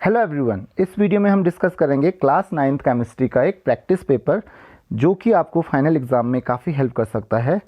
Hello everyone, इस video में हम डिस्कस करेंगे क्लास 9th केमिस्ट्री का एक प्रैक्टिस पेपर जो कि आपको फाइनल एग्जाम में काफ़ी हेल्प कर सकता है।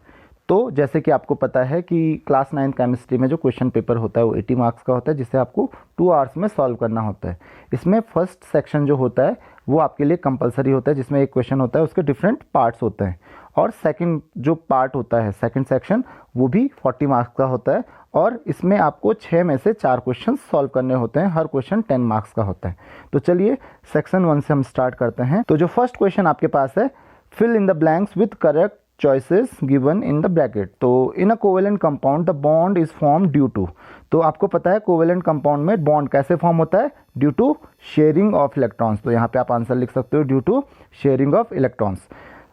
तो जैसे कि आपको पता है कि क्लास 9th केमिस्ट्री में जो क्वेश्चन पेपर होता है वो 80 मार्क्स का होता है, जिसे आपको 2 आवर्स में सॉल्व करना होता है। इसमें फर्स्ट सेक्शन जो होता है वो आपके लिए कंपलसरी होता है, जिसमें एक क्वेश्चन होता है, उसके डिफरेंट पार्ट्स होते हैं। और सेकंड जो पार्ट होता है, सेकंड सेक्शन, वो भी 40 मार्क्स का होता है और इसमें आपको 6 में से 4 क्वेश्चन सॉल्व करने होते हैं। हर क्वेश्चन 10 मार्क्स का होता है। तो चलिए सेक्शन 1 से हम स्टार्ट करते हैं। तो जो फर्स्ट क्वेश्चन आपके पास है, fill in the blanks with correct choices given in the bracket। तो in a covalent compound the bond is formed due to, तो आपको पता है कोवेलेंट कंपाउंड में बॉन्ड कैसे फॉर्म होता है, due to sharing of electrons. तो यहाँ पे आप आंसर लिख सकते हो due to sharing of electrons.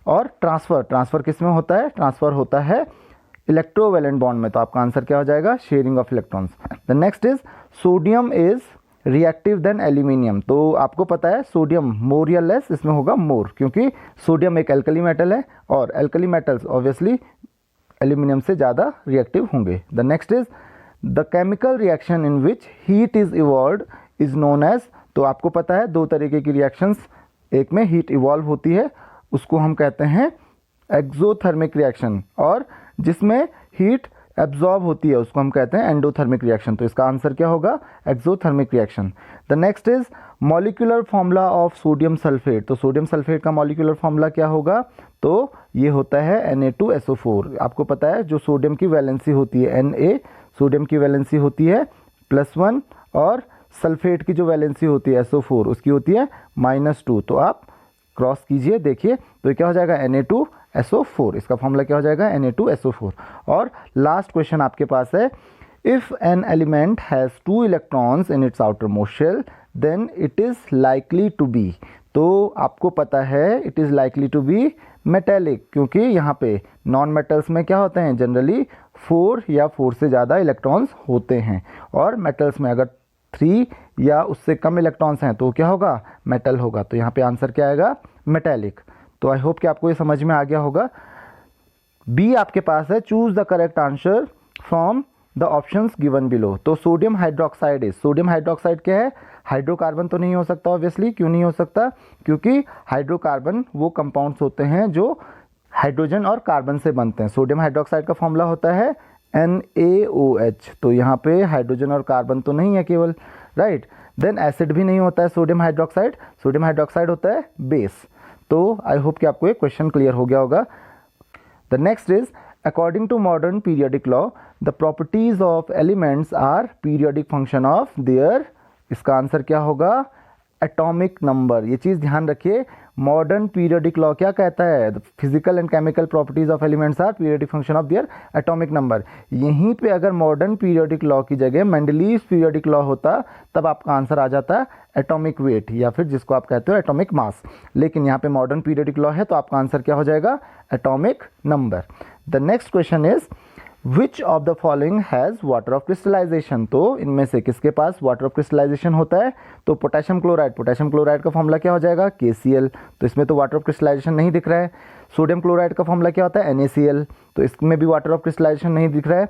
और ट्रांसफर किस में होता है, ट्रांसफर होता है इलेक्ट्रोवेलेंट बॉन्ड में। तो आपका आंसर क्या हो जाएगा, sharing of electrons. The next is sodium is reactive than aluminium. तो आपको पता है सोडियम मोर या लेस, इसमें होगा मोर, क्योंकि सोडियम एक एल्कली मेटल है और एल्कली मेटल्स ऑब्वियसली एल्यूमिनियम से ज़्यादा रिएक्टिव होंगे। The next is the chemical reaction in which heat is evolved is known as. तो आपको पता है दो तरीके की रिएक्शंस, एक में हीट इवॉल्व होती है, उसको हम कहते हैं एक्सोथर्मिक रिएक्शन, और जिसमें हीट एब्जॉर्ब होती है उसको हम कहते हैं एंडोथर्मिक रिएक्शन। तो इसका आंसर क्या होगा, exothermic reaction. The next is molecular formula of sodium sulphate. तो सोडियम सल्फेट का मॉलिक्यूलर फॉर्मूला क्या होगा, तो ये होता है Na2SO4। आपको पता है जो सोडियम की वैलेंसी होती है Na, सोडियम की वैलेंसी होती है +1, और सल्फेट की जो वैलेंसी होती है SO4 उसकी होती है -2। तो आप क्रॉस कीजिए, देखिए, तो ये क्या हो जाएगा Na2SO4। इसका फॉर्मूला क्या हो जाएगा, Na2SO4। और लास्ट क्वेश्चन आपके पास है, if an element has 2 electrons in its outer most shell then it is likely to be. तो आपको पता है it is likely to be metallic, क्योंकि यहाँ पे नॉन मेटल्स में क्या होते हैं, जनरली 4 या 4 से ज़्यादा इलेक्ट्रॉन्स होते हैं, और मेटल्स में अगर 3 या उससे कम इलेक्ट्रॉन्स हैं तो क्या होगा, मेटल होगा। तो यहाँ पे आंसर क्या आएगा, मेटेलिक। तो आई होप कि आपको ये समझ में आ गया होगा। बी आपके पास है, choose the correct answer from the options given below. तो sodium hydroxide is, sodium hydroxide क्या है, हाइड्रोकार्बन तो नहीं हो सकता ऑब्वियसली। क्यों नहीं हो सकता, क्योंकि हाइड्रोकार्बन वो कंपाउंड्स होते हैं जो हाइड्रोजन और कार्बन से बनते हैं। सोडियम हाइड्रोक्साइड का फॉर्मूला होता है NaOH। तो यहाँ पे हाइड्रोजन और कार्बन तो नहीं है केवल, राइट। देन एसिड भी नहीं होता है सोडियम हाइड्रोक्साइड, सोडियम हाइड्रोक्साइड होता है बेस। तो आई होप कि आपको ये क्वेश्चन क्लियर हो गया होगा। The next is, according to modern periodic law the properties of elements are periodic function of their. इसका आंसर क्या होगा, एटॉमिक नंबर। ये चीज़ ध्यान रखिए, मॉडर्न पीरियोडिक लॉ क्या कहता है, physical and chemical properties of elements are periodic function of their atomic number. यहीं पे अगर मॉडर्न पीरियोडिक लॉ की जगह मेंडलीव पीरियोडिक लॉ होता तब आपका आंसर आ जाता एटॉमिक वेट, या फिर जिसको आप कहते हो एटॉमिक मास। लेकिन यहाँ पे मॉडर्न पीरियोडिक लॉ है तो आपका आंसर क्या हो जाएगा, atomic number. The next question is, which of the following has water of crystallisation. तो इनमें से किसके पास वाटर ऑफ क्रिस्टलाइजेशन होता है, तो पोटेशियम क्लोराइड। पोटेशियम क्लोराइड का फॉर्मूला क्या हो जाएगा, KCl। तो इसमें तो वाटर ऑफ क्रिस्टलाइजेशन नहीं दिख रहा है। सोडियम क्लोराइड का फॉर्मूला क्या होता है, NaCl। तो इसमें भी वाटर ऑफ क्रिस्टलाइजेशन नहीं दिख रहा है।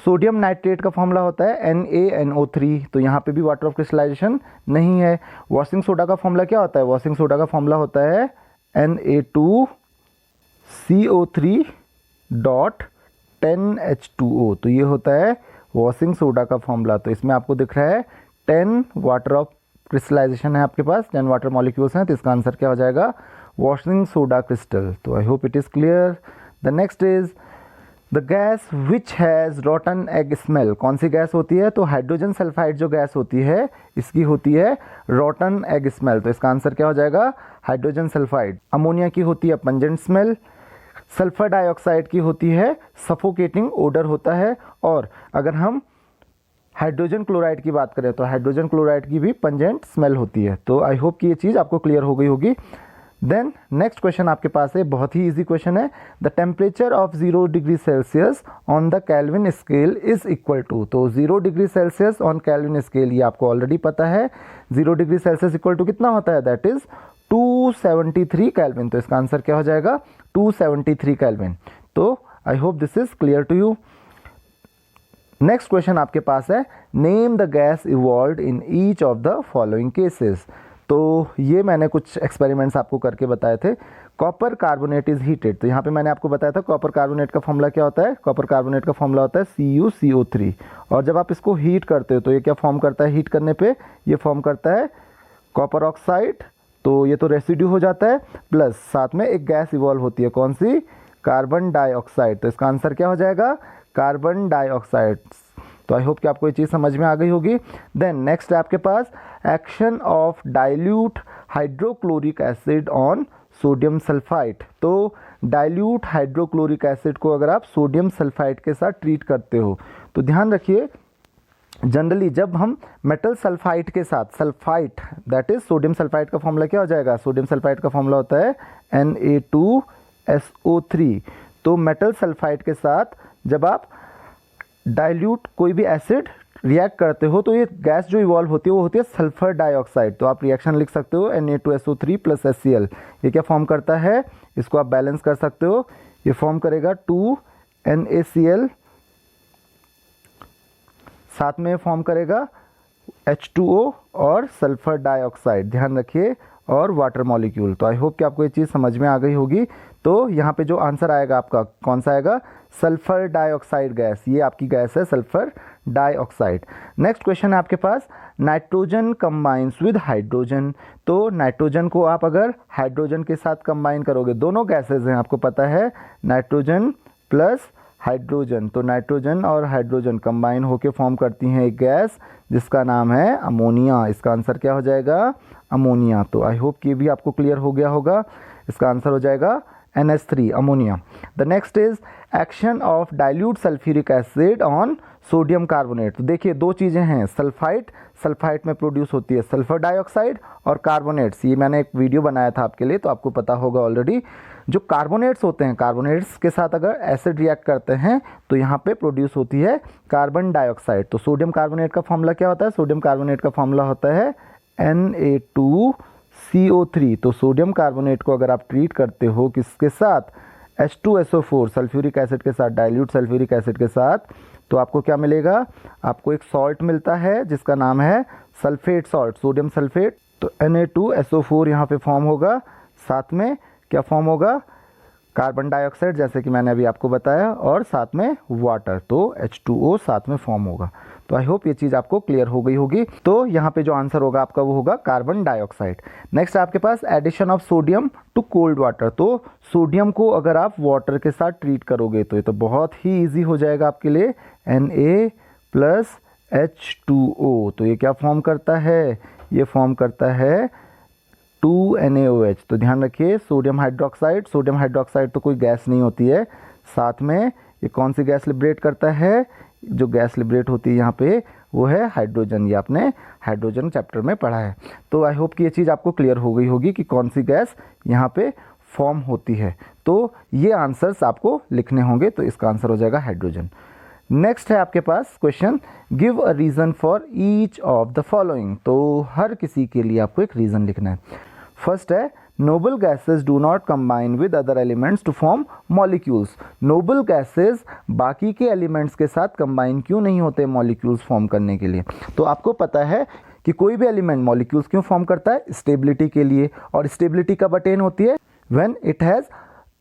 सोडियम नाइट्रेट का फॉर्मूला होता है NaNO3। तो यहाँ पे भी वाटर ऑफ क्रिस्टलाइजेशन नहीं है। वॉशिंग सोडा का फॉर्मूला क्या होता है, वॉशिंग सोडा का फॉर्मूला होता है Na2CO3.10H2O। तो ये होता है वॉशिंग सोडा का फॉर्मूला। तो इसमें आपको दिख रहा है 10 वाटर ऑफ क्रिस्टलाइजेशन है आपके पास, 10 वाटर मॉलिक्यूल्स हैं। तो इसका आंसर क्या हो जाएगा, वॉशिंग सोडा क्रिस्टल। तो I hope it is clear. The next is, the gas which has rotten egg smell. कौन सी गैस होती है, तो हाइड्रोजन सल्फाइड जो गैस होती है इसकी होती है रॉटन एग स्मेल। तो इसका आंसर क्या हो जाएगा, हाइड्रोजन सल्फाइड। अमोनिया की होती है पंजेंट स्मेल, सल्फर डाइऑक्साइड की होती है सफोकेटिंग ओडर होता है, और अगर हम हाइड्रोजन क्लोराइड की बात करें तो हाइड्रोजन क्लोराइड की भी पंजेंट स्मेल होती है। तो आई होप कि ये चीज़ आपको क्लियर हो गई होगी। देन नेक्स्ट क्वेश्चन आपके पास है, बहुत ही इजी क्वेश्चन है, the temperature of 0 degree Celsius on the Kelvin scale is equal to. तो 0 degree Celsius on Kelvin scale ये आपको ऑलरेडी पता है, 0 डिग्री सेल्सियस इक्वल टू कितना होता है, दैट इज 273 केल्विन। तो इसका आंसर क्या हो जाएगा, 273 केल्विन। तो I hope this is clear to you. Next question आपके पास है, name the gas evolved in each of the following cases. तो ये मैंने कुछ एक्सपेरिमेंट्स आपको करके बताए थे। कॉपर कार्बोनेट इज हीटेड, तो यहाँ पे मैंने आपको बताया था कॉपर कार्बोनेट का फॉर्मूला क्या होता है। कॉपर कार्बोनेट का फॉर्मूला होता है CuCO3, और जब आप इसको हीट करते हो तो ये क्या फॉर्म करता है, हीट करने पे ये फॉर्म करता है कॉपर ऑक्साइड, तो ये तो रेसिड्यू हो जाता है, प्लस साथ में एक गैस इवॉल्व होती है, कौन सी, कार्बन डाइऑक्साइड। तो इसका आंसर क्या हो जाएगा, कार्बन डाइऑक्साइड। तो आई होप कि आपको ये चीज़ समझ में आ गई होगी। देन नेक्स्ट है आपके पास, action of dilute hydrochloric acid on sodium sulphide. तो डाइल्यूट हाइड्रोक्लोरिक एसिड को अगर आप सोडियम सल्फाइड के साथ ट्रीट करते हो तो ध्यान रखिए, जनरली जब हम मेटल सल्फाइड के साथ, sulphide that is sodium sulphide का फॉर्मूला क्या हो जाएगा, सोडियम सल्फाइड का फॉर्मूला होता है Na2SO3। तो मेटल सल्फाइड के साथ जब आप डाइल्यूट कोई भी एसिड रिएक्ट करते हो तो ये गैस जो इवॉल्व होती है वो होती है सल्फर डाइऑक्साइड। तो आप रिएक्शन लिख सकते हो Na2SO3 + HCl। ये क्या फॉर्म करता है, इसको आप बैलेंस कर सकते हो, ये फॉर्म करेगा 2NaCl, साथ में फॉर्म करेगा H2O और सल्फर डाइऑक्साइड, ध्यान रखिए, और वाटर मॉलिक्यूल। तो आई होप कि आपको ये चीज़ समझ में आ गई होगी। तो यहाँ पे जो आंसर आएगा आपका कौन सा आएगा, सल्फर डाइऑक्साइड गैस, ये आपकी गैस है सल्फर डाइऑक्साइड। नेक्स्ट क्वेश्चन है आपके पास, नाइट्रोजन कंबाइंस विद हाइड्रोजन। तो नाइट्रोजन को आप अगर हाइड्रोजन के साथ कंबाइन करोगे, दोनों गैसेज हैं आपको पता है, नाइट्रोजन प्लस हाइड्रोजन, तो नाइट्रोजन और हाइड्रोजन कंबाइन होकर फॉर्म करती हैं एक गैस जिसका नाम है अमोनिया। इसका आंसर क्या हो जाएगा, अमोनिया। तो आई होप कि ये भी आपको क्लियर हो गया होगा। इसका आंसर हो जाएगा NH3, ammonia. The next is action of dilute sulphuric acid on sodium carbonate. तो देखिए दो चीज़ें हैं, सल्फाइड में प्रोड्यूस होती है सल्फर डाइऑक्साइड और कार्बोनेट्स। ये मैंने एक वीडियो बनाया था आपके लिए, तो आपको पता होगा ऑलरेडी। जो कार्बोनेट्स होते हैं, कार्बोनेट्स के साथ अगर एसिड रिएक्ट करते हैं तो यहाँ पे प्रोड्यूस होती है कार्बन डाइऑक्साइड। तो सोडियम कार्बोनेट का फॉर्मूला क्या होता है, सोडियम कार्बोनेट का फॉर्मूला होता है Na2CO3। तो सोडियम कार्बोनेट को अगर आप ट्रीट करते हो किसके साथ, H2SO4 सल्फ्यूरिक एसिड के साथ, डाइल्यूट सल्फ्यूरिक एसिड के साथ, तो आपको क्या मिलेगा, आपको एक सॉल्ट मिलता है जिसका नाम है सल्फेट सॉल्ट, सोडियम सल्फेट। तो Na2SO4 यहाँ पे फॉर्म होगा, साथ में क्या फॉर्म होगा, कार्बन डाइऑक्साइड जैसे कि मैंने अभी आपको बताया, और साथ में वाटर, तो H2O साथ में फॉर्म होगा। तो आई होप ये चीज़ आपको क्लियर हो गई होगी। तो यहाँ पे जो आंसर होगा आपका वो होगा कार्बन डाइऑक्साइड। नेक्स्ट आपके पास addition of sodium to cold water. तो सोडियम को अगर आप वाटर के साथ ट्रीट करोगे तो ये तो बहुत ही ईजी हो जाएगा आपके लिए, Na+H2O। तो ये क्या फॉर्म करता है, ये फॉर्म करता है 2NaOH। तो ध्यान रखिए, सोडियम हाइड्रोक्साइड तो कोई गैस नहीं होती है, साथ में ये कौन सी गैस लिबरेट करता है, जो गैस लिबरेट होती है यहाँ पे वो है हाइड्रोजन। ये आपने हाइड्रोजन चैप्टर में पढ़ा है। तो आई होप कि ये चीज़ आपको क्लियर हो गई होगी कि कौन सी गैस यहाँ पे फॉर्म होती है। तो ये आंसर्स आपको लिखने होंगे, तो इसका आंसर हो जाएगा हाइड्रोजन। नेक्स्ट है आपके पास question, give a reason for each of the following. तो हर किसी के लिए आपको एक रीज़न लिखना है। फर्स्ट है, noble gases do not combine with other elements to form molecules. Noble gases बाकी के एलिमेंट्स के साथ कंबाइन क्यों नहीं होते मॉलिक्यूल्स फॉर्म करने के लिए। तो आपको पता है कि कोई भी एलिमेंट मॉलिक्यूल्स क्यों फॉर्म करता है, स्टेबिलिटी के लिए, और स्टेबिलिटी कब अटेन होती है, when it has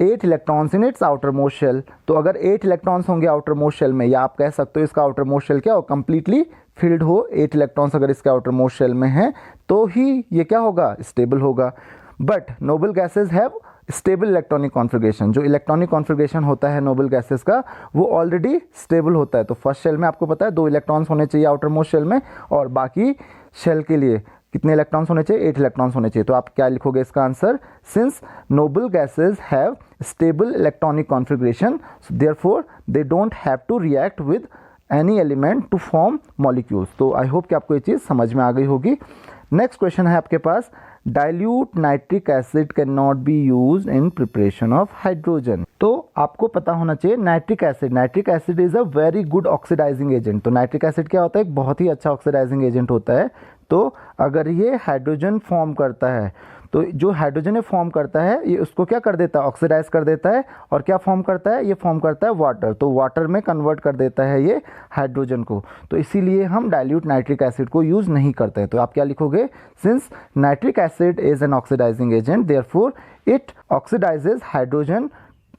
8 electrons in its outer most shell. तो अगर 8 इलेक्ट्रॉन्स होंगे आउटर मोस्ट शेल में, या आप कह सकते हो इसका आउटर मोस्ट शेल क्या हो, कंप्लीटली फिल्ड हो, 8 इलेक्ट्रॉन्स अगर इसके आउटर मोस्ट शेल में हैं तो ही ये क्या होगा, स्टेबल होगा। But Nobel gases have stable electronic configuration. जो इलेक्ट्रॉनिक कॉन्फ़िगरेशन होता है नोबल गैसेज का वो ऑलरेडी स्टेबल होता है। तो फर्स्ट शेल में आपको पता है 2 इलेक्ट्रॉन्स होने चाहिए आउटर मोस्ट शेल में, और बाकी शेल के लिए कितने इलेक्ट्रॉन्स होने चाहिए, 8 इलेक्ट्रॉन्स होने चाहिए। तो आप क्या लिखोगे इसका answer, since noble gases have stable electronic configuration therefore they don't have to react with any element to form molecules. तो आई होप कि आपको ये चीज़ समझ में आ गई होगी। नेक्स्ट क्वेश्चन है आपके पास, dilute nitric acid can not be used in preparation of hydrogen. तो आपको पता होना चाहिए nitric acid is a very good oxidising agent. तो नाइट्रिक एसिड क्या होता है, एक बहुत ही अच्छा ऑक्सीडाइजिंग एजेंट होता है। तो अगर ये हाइड्रोजन फॉर्म करता है तो जो हाइड्रोजन फॉर्म करता है ये उसको क्या कर देता है, ऑक्सीडाइज कर देता है, और क्या फॉर्म करता है, ये फॉर्म करता है वाटर, तो वाटर में कन्वर्ट कर देता है ये हाइड्रोजन को। तो इसीलिए हम डाइल्यूट नाइट्रिक एसिड को यूज़ नहीं करते हैं। तो आप क्या लिखोगे, since nitric acid is an oxidising agent therefore it oxidises hydrogen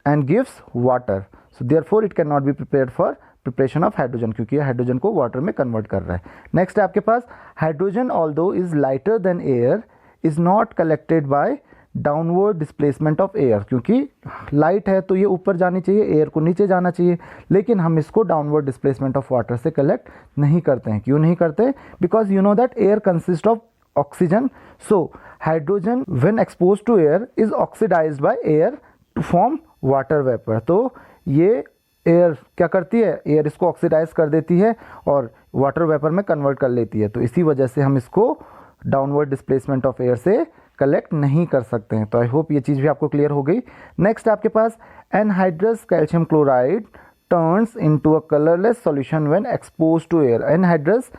and gives water, so therefore it can not be prepared for preparation of hydrogen, क्योंकि ये हाइड्रोजन को वाटर में कन्वर्ट कर रहा है। नेक्स्ट है आपके पास hydrogen although is lighter than air is not collected by downward displacement of air, क्योंकि लाइट है तो ये ऊपर जानी चाहिए, एयर को नीचे जाना चाहिए, लेकिन हम इसको डाउनवर्ड डिस्प्लेसमेंट ऑफ वाटर से कलेक्ट नहीं करते हैं। क्यों नहीं करते, because you know that air consist of oxygen, so hydrogen when expose to air is oxidised by air to form water vapour. तो ये एयर क्या करती है, एयर इसको ऑक्सीडाइज कर देती है और वाटर वेपर में कन्वर्ट कर लेती है, तो इसी वजह से हम इसको डाउनवर्ड डिस्प्लेसमेंट ऑफ एयर से कलेक्ट नहीं कर सकते हैं। तो आई होप ये चीज़ भी आपको क्लियर हो गई। नेक्स्ट आपके पास anhydrous calcium chloride turns into a colourless solution when expose to air. Anhydrous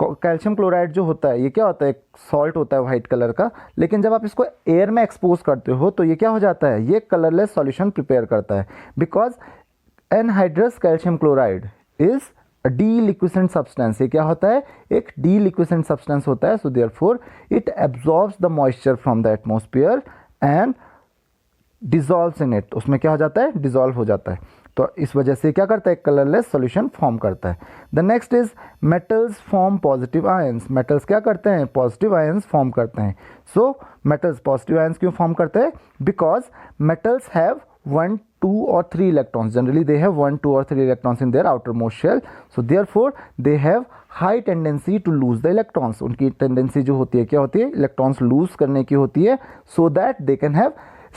calcium chloride जो होता है ये क्या होता है, एक सॉल्ट होता है वाइट कलर का, लेकिन जब आप इसको एयर में एक्सपोज करते हो तो ये क्या हो जाता है, ये कलरलेस सॉल्यूशन प्रिपेयर करता है, because anhydrous calcium chloride is deliquescent substance. ये क्या होता है, एक डीलिक्विसेंट सब्सटेंस होता है, सो therefore it absorbs the moisture from the atmosphere and dissolves in it. उसमें क्या हो जाता है, डिजॉल्व हो जाता है, तो इस वजह से क्या करता है, कलरलेस सॉल्यूशन फॉर्म करता है। The next is metals form positive ions. Metals क्या करते हैं, पॉजिटिव आयंस फॉर्म करते हैं। सो मेटल्स पॉजिटिव आयंस क्यों फॉर्म करते हैं, because metals have 1, 2 or 3 electrons. Generally they have 1, 2 or 3 electrons in their outermost shell, so therefore they have high tendency to lose the electrons. उनकी tendency जो होती है क्या होती है, इलेक्ट्रॉन्स लूज करने की होती है, so that they can have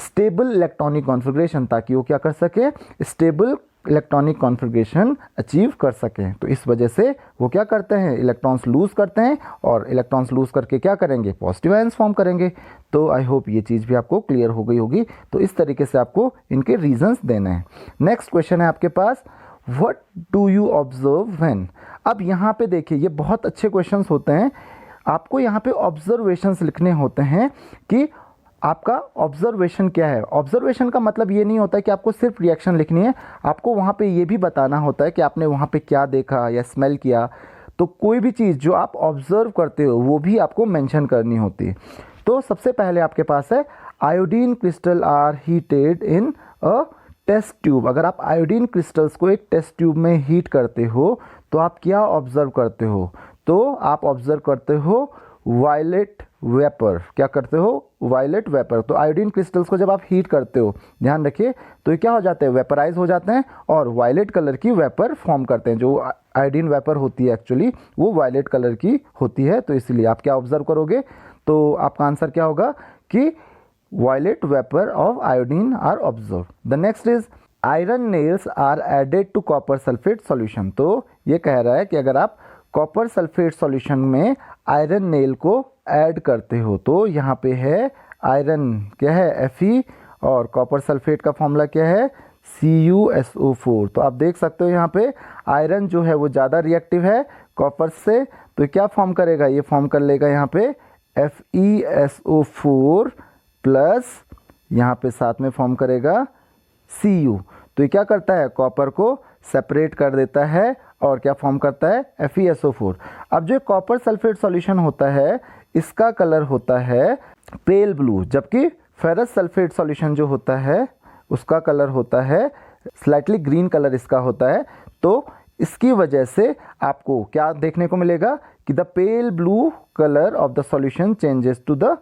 stable electronic configuration, ताकि वो क्या कर सके, स्टेबल इलेक्ट्रॉनिक कॉन्फ़िगरेशन अचीव कर सकें। तो इस वजह से वो क्या करते हैं, इलेक्ट्रॉन्स लूज़ करते हैं, और इलेक्ट्रॉन्स लूज़ करके क्या करेंगे, पॉजिटिव आयंस फॉर्म करेंगे। तो आई होप ये चीज़ भी आपको क्लियर हो गई होगी। तो इस तरीके से आपको इनके रीजंस देने हैं। नेक्स्ट क्वेश्चन है आपके पास, what do you observe when. अब यहाँ पे देखिए ये बहुत अच्छे क्वेश्चंस होते हैं, आपको यहाँ पे ऑब्जर्वेशंस लिखने होते हैं कि आपका ऑब्जर्वेशन क्या है। ऑब्जर्वेशन का मतलब ये नहीं होता है कि आपको सिर्फ रिएक्शन लिखनी है, आपको वहाँ पे ये भी बताना होता है कि आपने वहाँ पे क्या देखा या स्मेल किया। तो कोई भी चीज़ जो आप ऑब्जर्व करते हो वो भी आपको मेंशन करनी होती है। तो सबसे पहले आपके पास है iodine crystal are heated in a test tube. अगर आप आयोडीन क्रिस्टल्स को एक टेस्ट ट्यूब में हीट करते हो तो आप क्या ऑब्जर्व करते हो, तो आप ऑब्जर्व करते हो वायलेट वेपर। क्या करते हो, वायलेट वेपर। तो आयोडीन क्रिस्टल्स को जब आप हीट करते हो, ध्यान रखिए, तो ये क्या हो जाते हैं, वेपराइज हो जाते हैं और वायलेट कलर की वेपर फॉर्म करते हैं। जो आयोडीन वेपर होती है एक्चुअली वो वायलेट कलर की होती है, तो इसलिए आप क्या ऑब्जर्व करोगे, तो आपका आंसर क्या होगा कि violet vapour of iodine are observe. The next is iron nails are added to copper sulphate solution. तो ये कह रहा है कि अगर आप कॉपर सल्फेट सॉल्यूशन में आयरन नेल को ऐड करते हो, तो यहाँ पे है आयरन क्या है, Fe, और कॉपर सल्फेट का फॉर्मूला क्या है, CuSO4। तो आप देख सकते हो यहाँ पे आयरन जो है वो ज़्यादा रिएक्टिव है कॉपर से, तो क्या फॉर्म करेगा, ये फॉर्म कर लेगा यहाँ पे FeSO4 प्लस यहाँ पे साथ में फॉर्म करेगा Cu। तो ये क्या करता है, कॉपर को सेपरेट कर देता है और क्या फॉर्म करता है, FeSO4। अब जो कॉपर सल्फेट सॉल्यूशन होता है इसका कलर होता है पेल ब्लू, जबकि फेरस सल्फेट सॉल्यूशन जो होता है उसका कलर होता है स्लाइटली ग्रीन कलर इसका होता है। तो इसकी वजह से आपको क्या देखने को मिलेगा कि the pale blue colour of the solution changes to the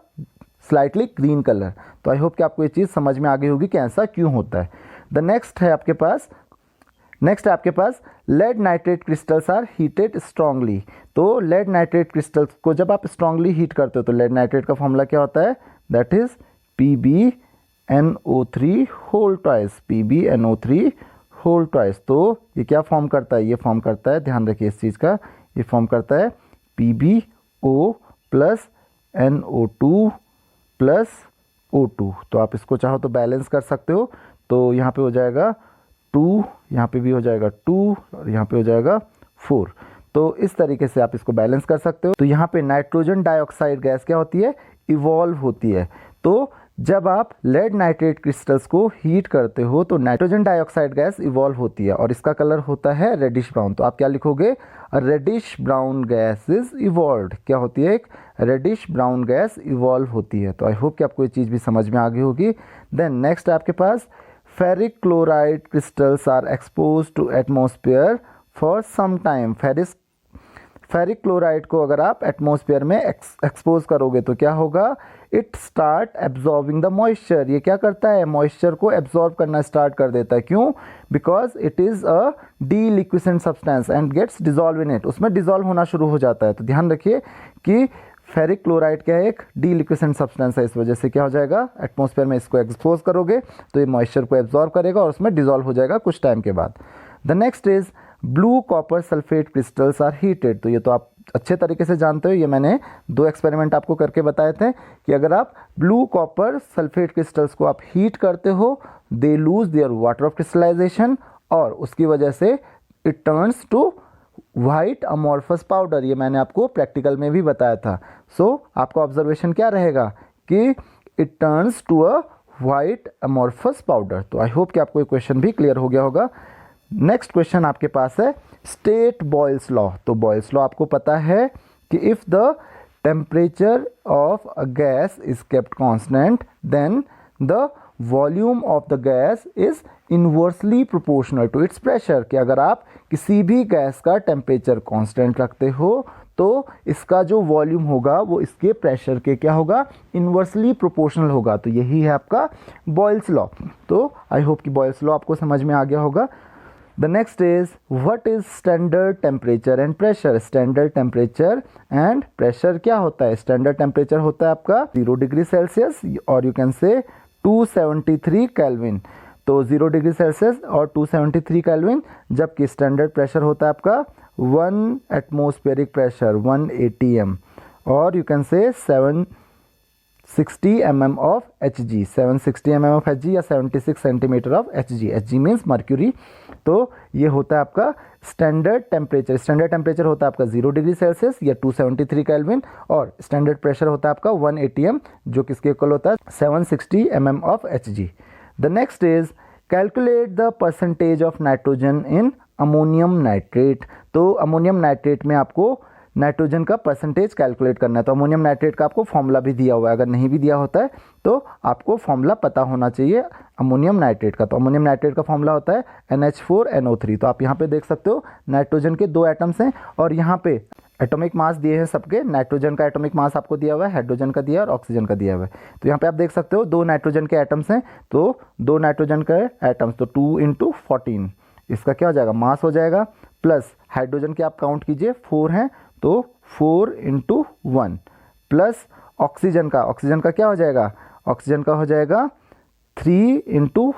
slightly green colour. तो आई होप कि आपको ये चीज़ समझ में आ गई होगी कि ऐसा क्यों होता है। द नेक्स्ट है आपके पास lead nitrate crystals are heated strongly. तो लेड नाइट्रेट क्रिस्टल्स को जब आप स्ट्रांगली हीट करते हो तो लेड नाइट्रेट का फॉर्मूला क्या होता है, that is PbNO3 whole twice, PbNO3 whole twice. तो ये क्या फॉर्म करता है, ये फॉर्म करता है, ध्यान रखिए इस चीज़ का, ये फॉर्म करता है PbO plus NO2 plus O2। तो आप इसको चाहो तो बैलेंस कर सकते हो, तो यहाँ पे हो जाएगा 2, यहाँ पे भी हो जाएगा 2 और यहाँ पे हो जाएगा 4। तो इस तरीके से आप इसको बैलेंस कर सकते हो। तो यहाँ पे नाइट्रोजन डाइऑक्साइड गैस क्या होती है, इवॉल्व होती है। तो जब आप लेड नाइट्रेट क्रिस्टल्स को हीट करते हो तो नाइट्रोजन डाइऑक्साइड गैस इवॉल्व होती है और इसका कलर होता है रेडिश ब्राउन। तो आप क्या लिखोगे, reddish brown gas is evolved. क्या होती है, एक रेडिश ब्राउन गैस इवॉल्व होती है। तो आई होप कि आपको ये चीज़ भी समझ में आ गई होगी। देन नेक्स्ट आपके पास ferric chloride crystals are expose to atmosphere for some time. Ferric chloride को अगर आप एटमॉस्फेयर में एक्सपोज करोगे तो क्या होगा, it start absorbing the moisture. ये क्या करता है, मॉइस्चर को एब्जॉर्ब करना स्टार्ट कर देता है। क्यों, because it is a deliquescent substance and gets dissolve in it. उसमें डिजॉल्व होना शुरू हो जाता है। तो ध्यान रखिए कि फेरिक क्लोराइड क्या है, एक डीलिक्विसेंट सब्सटेंस है। इस वजह से क्या हो जाएगा, एटमॉस्फेयर में इसको एक्सपोज करोगे तो ये मॉइस्चर को एब्जॉर्ब करेगा और उसमें डिजॉल्व हो जाएगा कुछ टाइम के बाद। The next is blue copper sulphate crystals are heated. तो ये तो आप अच्छे तरीके से जानते हो, ये मैंने 2 एक्सपेरिमेंट आपको करके बताए थे कि अगर आप ब्लू कॉपर सल्फेट क्रिस्टल्स को आप हीट करते हो, they lose their water of crystallisation और उसकी वजह से it turns to white amorphous powder. ये मैंने आपको प्रैक्टिकल में भी बताया था। सो आपका ऑब्जर्वेशन क्या रहेगा कि it turns to a white amorphous powder. तो आई होप कि आपको ये क्वेश्चन भी क्लियर हो गया होगा। नेक्स्ट क्वेश्चन आपके पास है स्टेट बॉयल्स लॉ। तो बॉयल्स लॉ आपको पता है कि if the temperature of a gas is kept constant then the volume of the gas is inversely proportional to its pressure. कि अगर आप किसी भी गैस का टेम्परेचर कांस्टेंट रखते हो तो इसका जो वॉल्यूम होगा वो इसके प्रेशर के क्या होगा, इन्वर्सली प्रोपोर्शनल होगा। तो यही है आपका बॉयल्स लॉ। तो आई होप कि बॉयल्स लॉ आपको समझ में आ गया होगा। The next is what is standard temperature and pressure? Standard temperature and pressure क्या होता है? Standard temperature होता है आपका 0 डिग्री सेल्सियस और you can say 273 केल्विन। तो 0 डिग्री सेल्सियस और 273 केल्विन, जबकि स्टैंडर्ड प्रेशर होता है आपका 1 एटमॉस्फेरिक प्रेशर 1 atm और you can say 760 mm of Hg, 760 mm of Hg या 76 centimetre of Hg। Hg means mercury. तो ये होता है आपका स्टैंडर्ड टेम्परेचर। स्टैंडर्ड टेम्परेचर होता है आपका 0 डिग्री सेल्सियस या 273 केल्विन और स्टैंडर्ड प्रेशर होता है आपका 1 atm जो किसके इक्वल होता है 760 mm of Hg। The next is calculate the percentage of nitrogen in ammonium nitrate. तो अमोनियम नाइट्रेट में आपको नाइट्रोजन का परसेंटेज कैलकुलेट करना है। तो अमोनियम नाइट्रेट का आपको फॉर्मूला भी दिया हुआ है, अगर नहीं भी दिया होता है तो आपको फॉर्मूला पता होना चाहिए अमोनियम नाइट्रेट का। तो अमोनियम नाइट्रेट का फॉर्मूला होता है NH4NO3। तो आप यहाँ पे देख सकते हो नाइट्रोजन के 2 एटम्स हैं और यहाँ पे एटॉमिक मास दिए हैं सबके। नाइट्रोजन का एटॉमिक मास आपको दिया हुआ है, हाइड्रोजन का दिया है और ऑक्सीजन का दिया हुआ है। तो यहाँ पे आप देख सकते हो 2 नाइट्रोजन के एटम्स हैं, तो 2 नाइट्रोजन के एटम्स तो 2 × 14 इसका क्या हो जाएगा, मास हो जाएगा। प्लस हाइड्रोजन के आप काउंट कीजिए 4 हैं तो 4 × 1 प्लस ऑक्सीजन का क्या हो जाएगा, ऑक्सीजन का हो जाएगा 3 ×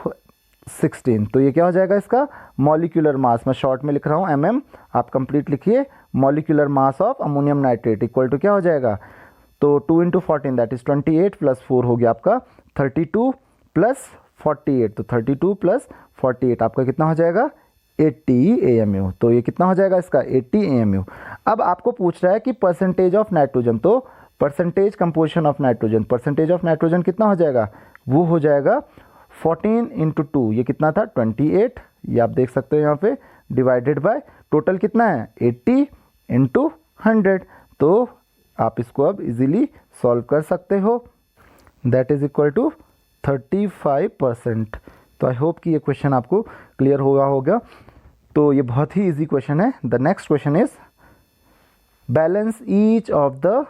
16। तो ये क्या हो जाएगा इसका मॉलिक्यूलर मास। मैं शॉर्ट में लिख रहा हूँ mm, आप कंप्लीट लिखिए। Molecular mass of ammonium nitrate equal to क्या हो जाएगा, तो 2 × 14 दैट इज 28 प्लस 4 हो गया आपका 32 प्लस 48। तो 32 प्लस 48 आपका कितना हो जाएगा 80 AMU। तो ये कितना हो जाएगा इसका 80 AMU। अब आपको पूछ रहा है कि परसेंटेज ऑफ नाइट्रोजन, तो percentage composition of nitrogen, percentage of nitrogen कितना हो जाएगा, वो हो जाएगा 14 × 2। ये कितना था 28, ये आप देख सकते हो यहाँ पे डिवाइडेड बाय टोटल कितना है 80 × 100। तो आप इसको अब इजीली सॉल्व कर सकते हो, दैट इज इक्वल टू 35%। तो आई होप कि ये क्वेश्चन आपको क्लियर हुआ होगा। तो ये बहुत ही इजी क्वेश्चन है। The next question is balance each of the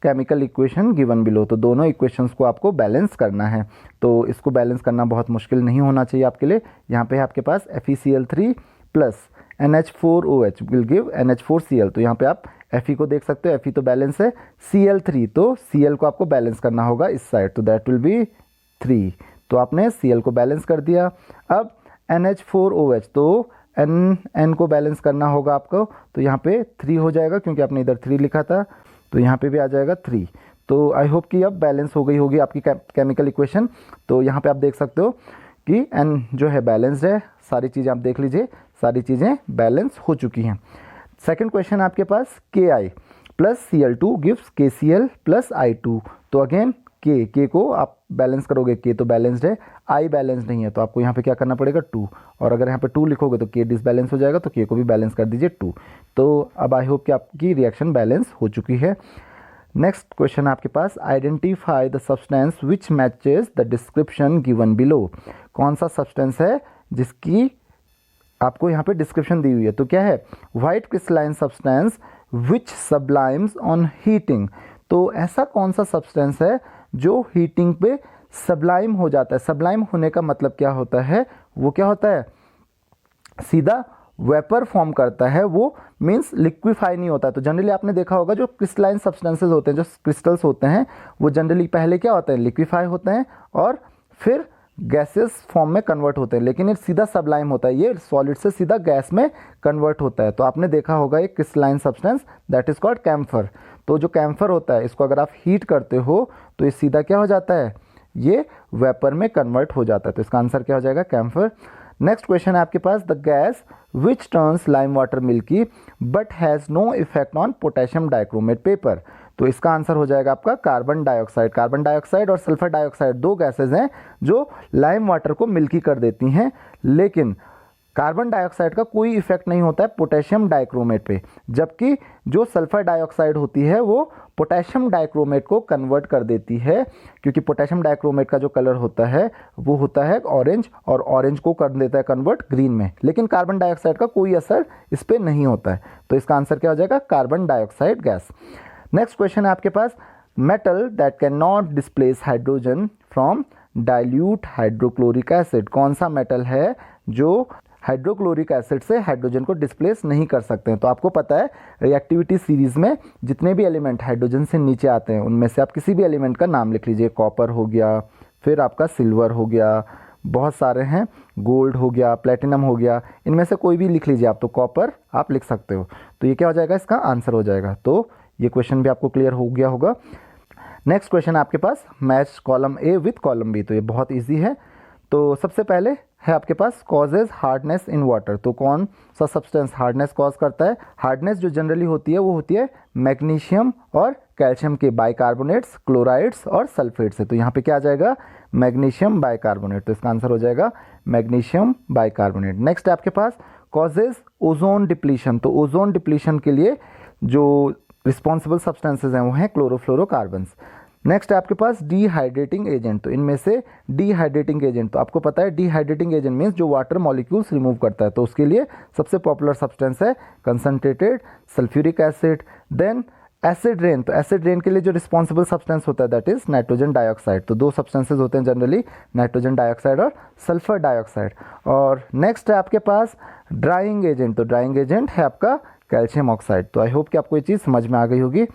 chemical equation given below. तो दोनों इक्वेशंस को आपको बैलेंस करना है। तो इसको बैलेंस करना बहुत मुश्किल नहीं होना चाहिए आपके लिए। यहाँ पे आपके पास FeCl3 plus NH4OH will give NH4Cl। तो यहाँ पे आप Fe को देख सकते हो, Fe तो बैलेंस है, Cl3 तो Cl को आपको बैलेंस करना होगा इस साइड, तो दैट विल बी 3। तो आपने Cl को बैलेंस कर दिया। अब NH4OH तो N को बैलेंस करना होगा आपको, तो यहाँ पे 3 हो जाएगा क्योंकि आपने इधर 3 लिखा था, तो यहाँ पे भी आ जाएगा 3। तो आई होप कि अब बैलेंस हो गई होगी आपकी केमिकल इक्वेशन। तो यहाँ पे आप देख सकते हो कि N जो है बैलेंस्ड है। सारी चीज़ें आप देख लीजिए, सारी चीज़ें बैलेंस हो चुकी हैं। सेकंड क्वेश्चन है आपके पास Ki plus Cl2 gives KCl plus I2। तो अगेन के को आप बैलेंस करोगे, के तो बैलेंस्ड है, आई बैलेंस नहीं है, तो आपको यहाँ पे क्या करना पड़ेगा 2, और अगर यहाँ पे 2 लिखोगे तो के डिसबैलेंस हो जाएगा, तो के को भी बैलेंस कर दीजिए 2। तो अब आई होप कि आपकी रिएक्शन बैलेंस हो चुकी है। नेक्स्ट क्वेश्चन आपके पास, identify the substance which matches the description given below. कौन सा सब्सटेंस है जिसकी आपको यहाँ पे डिस्क्रिप्शन दी हुई है? तो क्या है, white crystalline substance which सब्लाइम्स on heating. तो ऐसा कौन सा सब्सटेंस है जो हीटिंग पे सब्लाइम हो जाता है? सब्लाइम होने का मतलब क्या होता है? वो क्या होता है, सीधा वेपर फॉर्म करता है, वो मीन्स लिक्विफाई नहीं होता है। तो जनरली आपने देखा होगा जो क्रिस्टलाइन सब्सटेंसेस होते हैं, जो क्रिस्टल्स होते हैं, वो जनरली पहले क्या होते हैं, लिक्विफाई होते हैं और फिर गैसेस फॉर्म में कन्वर्ट होते हैं, लेकिन ये सीधा सब्लाइम होता है, ये सॉलिड से सीधा गैस में कन्वर्ट होता है। तो आपने देखा होगा एक crystalline substance that is called camphor. तो जो कैम्फर होता है, इसको अगर आप हीट करते हो तो ये सीधा क्या हो जाता है, ये वेपर में कन्वर्ट हो जाता है। तो इसका आंसर क्या हो जाएगा, कैम्फर। नेक्स्ट क्वेश्चन है आपके पास, the gas which turns lime water milky but has no effect on potassium dichromate paper. तो इसका आंसर हो जाएगा आपका कार्बन डाइऑक्साइड। कार्बन डाइऑक्साइड और सल्फर डाइऑक्साइड दो गैसेज हैं जो लाइम वाटर को मिल्की कर देती हैं, लेकिन कार्बन डाइऑक्साइड का कोई इफेक्ट नहीं होता है पोटेशियम डाइक्रोमेट पे, जबकि जो सल्फर डाइऑक्साइड होती है वो पोटेशियम डाइक्रोमेट को कन्वर्ट कर देती है, क्योंकि पोटेशियम डाइक्रोमेट का जो कलर होता है वो होता है ऑरेंज, और ऑरेंज को कर देता है कन्वर्ट ग्रीन में, लेकिन कार्बन डाइऑक्साइड का कोई असर इस पर नहीं होता है। तो इसका आंसर क्या हो जाएगा, carbon dioxide gas. Next question है आपके पास, metal that can not displace hydrogen from dilute hydrochloric acid. कौन सा मेटल है जो हाइड्रोक्लोरिक एसिड से हाइड्रोजन को डिस्प्लेस नहीं कर सकते हैं? तो आपको पता है रिएक्टिविटी सीरीज में जितने भी एलिमेंट हाइड्रोजन से नीचे आते हैं उनमें से आप किसी भी एलिमेंट का नाम लिख लीजिए। कॉपर हो गया, फिर आपका सिल्वर हो गया, बहुत सारे हैं, गोल्ड हो गया, प्लेटिनम हो गया, इनमें से कोई भी लिख लीजिए आप। तो कॉपर आप लिख सकते हो, तो ये क्या हो जाएगा, इसका आंसर हो जाएगा। तो ये क्वेश्चन भी आपको क्लियर हो गया होगा। नेक्स्ट क्वेश्चन आपके पास, match column A with column B. तो ये बहुत ईजी है। तो सबसे पहले है आपके पास कॉजेज हार्डनेस इन वाटर। तो कौन सा सब्सटेंस हार्डनेस कॉज करता है? हार्डनेस जो जनरली होती है वो होती है मैग्नीशियम और कैल्शियम के बाइकार्बोनेट्स, क्लोराइड्स और सल्फेट से। तो यहाँ पे क्या आ जाएगा, मैग्नीशियम बाइकार्बोनेट। तो इसका आंसर हो जाएगा मैग्नीशियम बाइकार्बोनेट। नेक्स्ट है आपके पास कॉजेज ओजोन डिप्लीशन। तो ओजोन डिप्लीशन के लिए जो रिस्पॉन्सिबल सब्सटेंसेज हैं वो हैं क्लोरोफ्लोरोकार्बन्स। नेक्स्ट है आपके पास डिहाइड्रेटिंग एजेंट। तो इनमें से डिहाइड्रेटिंग एजेंट, तो आपको पता है डिहाइड्रेटिंग एजेंट मीन्स जो वाटर मॉलिक्यूल्स रिमूव करता है, तो उसके लिए सबसे पॉपुलर सब्सटेंस है concentrated sulphuric acid. Then acid rain. तो एसिड रेन के लिए जो रिस्पॉन्सिबल सब्सटेंस होता है दैट इज नाइट्रोजन डाइऑक्साइड। तो दो सब्सटेंसेज होते हैं जनरली, नाइट्रोजन डाइऑक्साइड और सल्फर डाइऑक्साइड। और नेक्स्ट है आपके पास ड्राइंग एजेंट। तो ड्राइंग एजेंट है आपका कैल्शियम ऑक्साइड। तो आई होप कि आपको ये चीज़ समझ में आ गई होगी।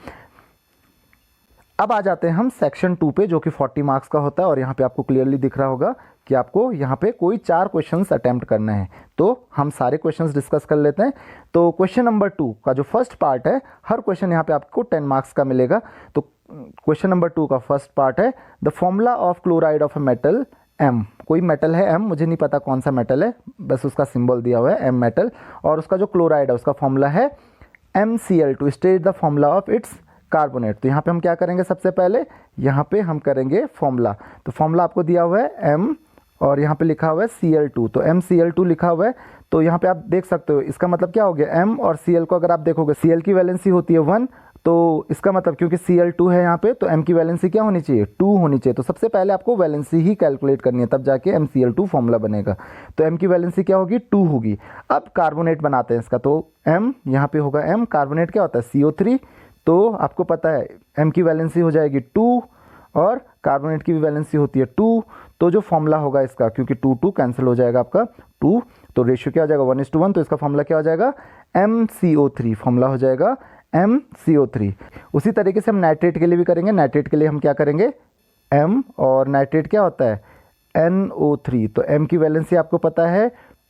अब आ जाते हैं हम सेक्शन 2 पे, जो कि 40 मार्क्स का होता है, और यहाँ पे आपको क्लियरली दिख रहा होगा कि आपको यहाँ पे कोई 4 क्वेश्चंस अटेम्प्ट करने हैं। तो हम सारे क्वेश्चंस डिस्कस कर लेते हैं। तो क्वेश्चन नंबर 2 का जो फर्स्ट पार्ट है, हर क्वेश्चन यहाँ पे आपको 10 मार्क्स का मिलेगा। तो क्वेश्चन नंबर 2 का फर्स्ट पार्ट है the formula of chloride of a metal M. कोई मेटल है एम, मुझे नहीं पता कौन सा मेटल है, बस उसका सिंबल दिया हुआ है एम मेटल, और उसका जो क्लोराइड है उसका फॉर्मूला है MCl2। State the formula of its carbonate. तो यहाँ पे हम क्या करेंगे, सबसे पहले यहाँ पे हम करेंगे फॉर्मूला। तो फॉर्मूला आपको दिया हुआ है M और यहाँ पे लिखा हुआ है Cl2। तो MCl2 लिखा हुआ है, तो यहाँ पे आप देख सकते हो इसका मतलब क्या हो गया, M और Cl को अगर आप देखोगे, Cl की वैलेंसी होती है 1, तो इसका मतलब क्योंकि Cl2 है यहाँ पे, तो M की वैलेंसी क्या होनी चाहिए, 2 होनी चाहिए। तो सबसे पहले आपको वैलेंसी ही कैलकुलेट करनी है, तब जाके MCl2 फॉर्मूला बनेगा। तो M की वैलेंसी क्या होगी, 2 होगी। अब कार्बोनेट बनाते हैं इसका, तो M यहाँ पे होगा M, कार्बोनेट क्या होता है CO3। तो आपको पता है M की वैलेंसी हो जाएगी 2 और कार्बोनेट की भी वैलेंसी होती है 2। तो जो फॉर्मूला होगा इसका, क्योंकि 2 कैंसिल हो जाएगा आपका 2, तो रेशियो क्या हो जाएगा 1:1। तो इसका फॉर्मूला क्या हो जाएगा, MCO3। फॉर्मूला हो जाएगा MCO3। उसी तरीके से हम नाइट्रेट के लिए भी करेंगे। नाइट्रेट के लिए हम क्या करेंगे, M, और नाइट्रेट क्या होता है NO3। तो M की वैलेंसी आपको पता है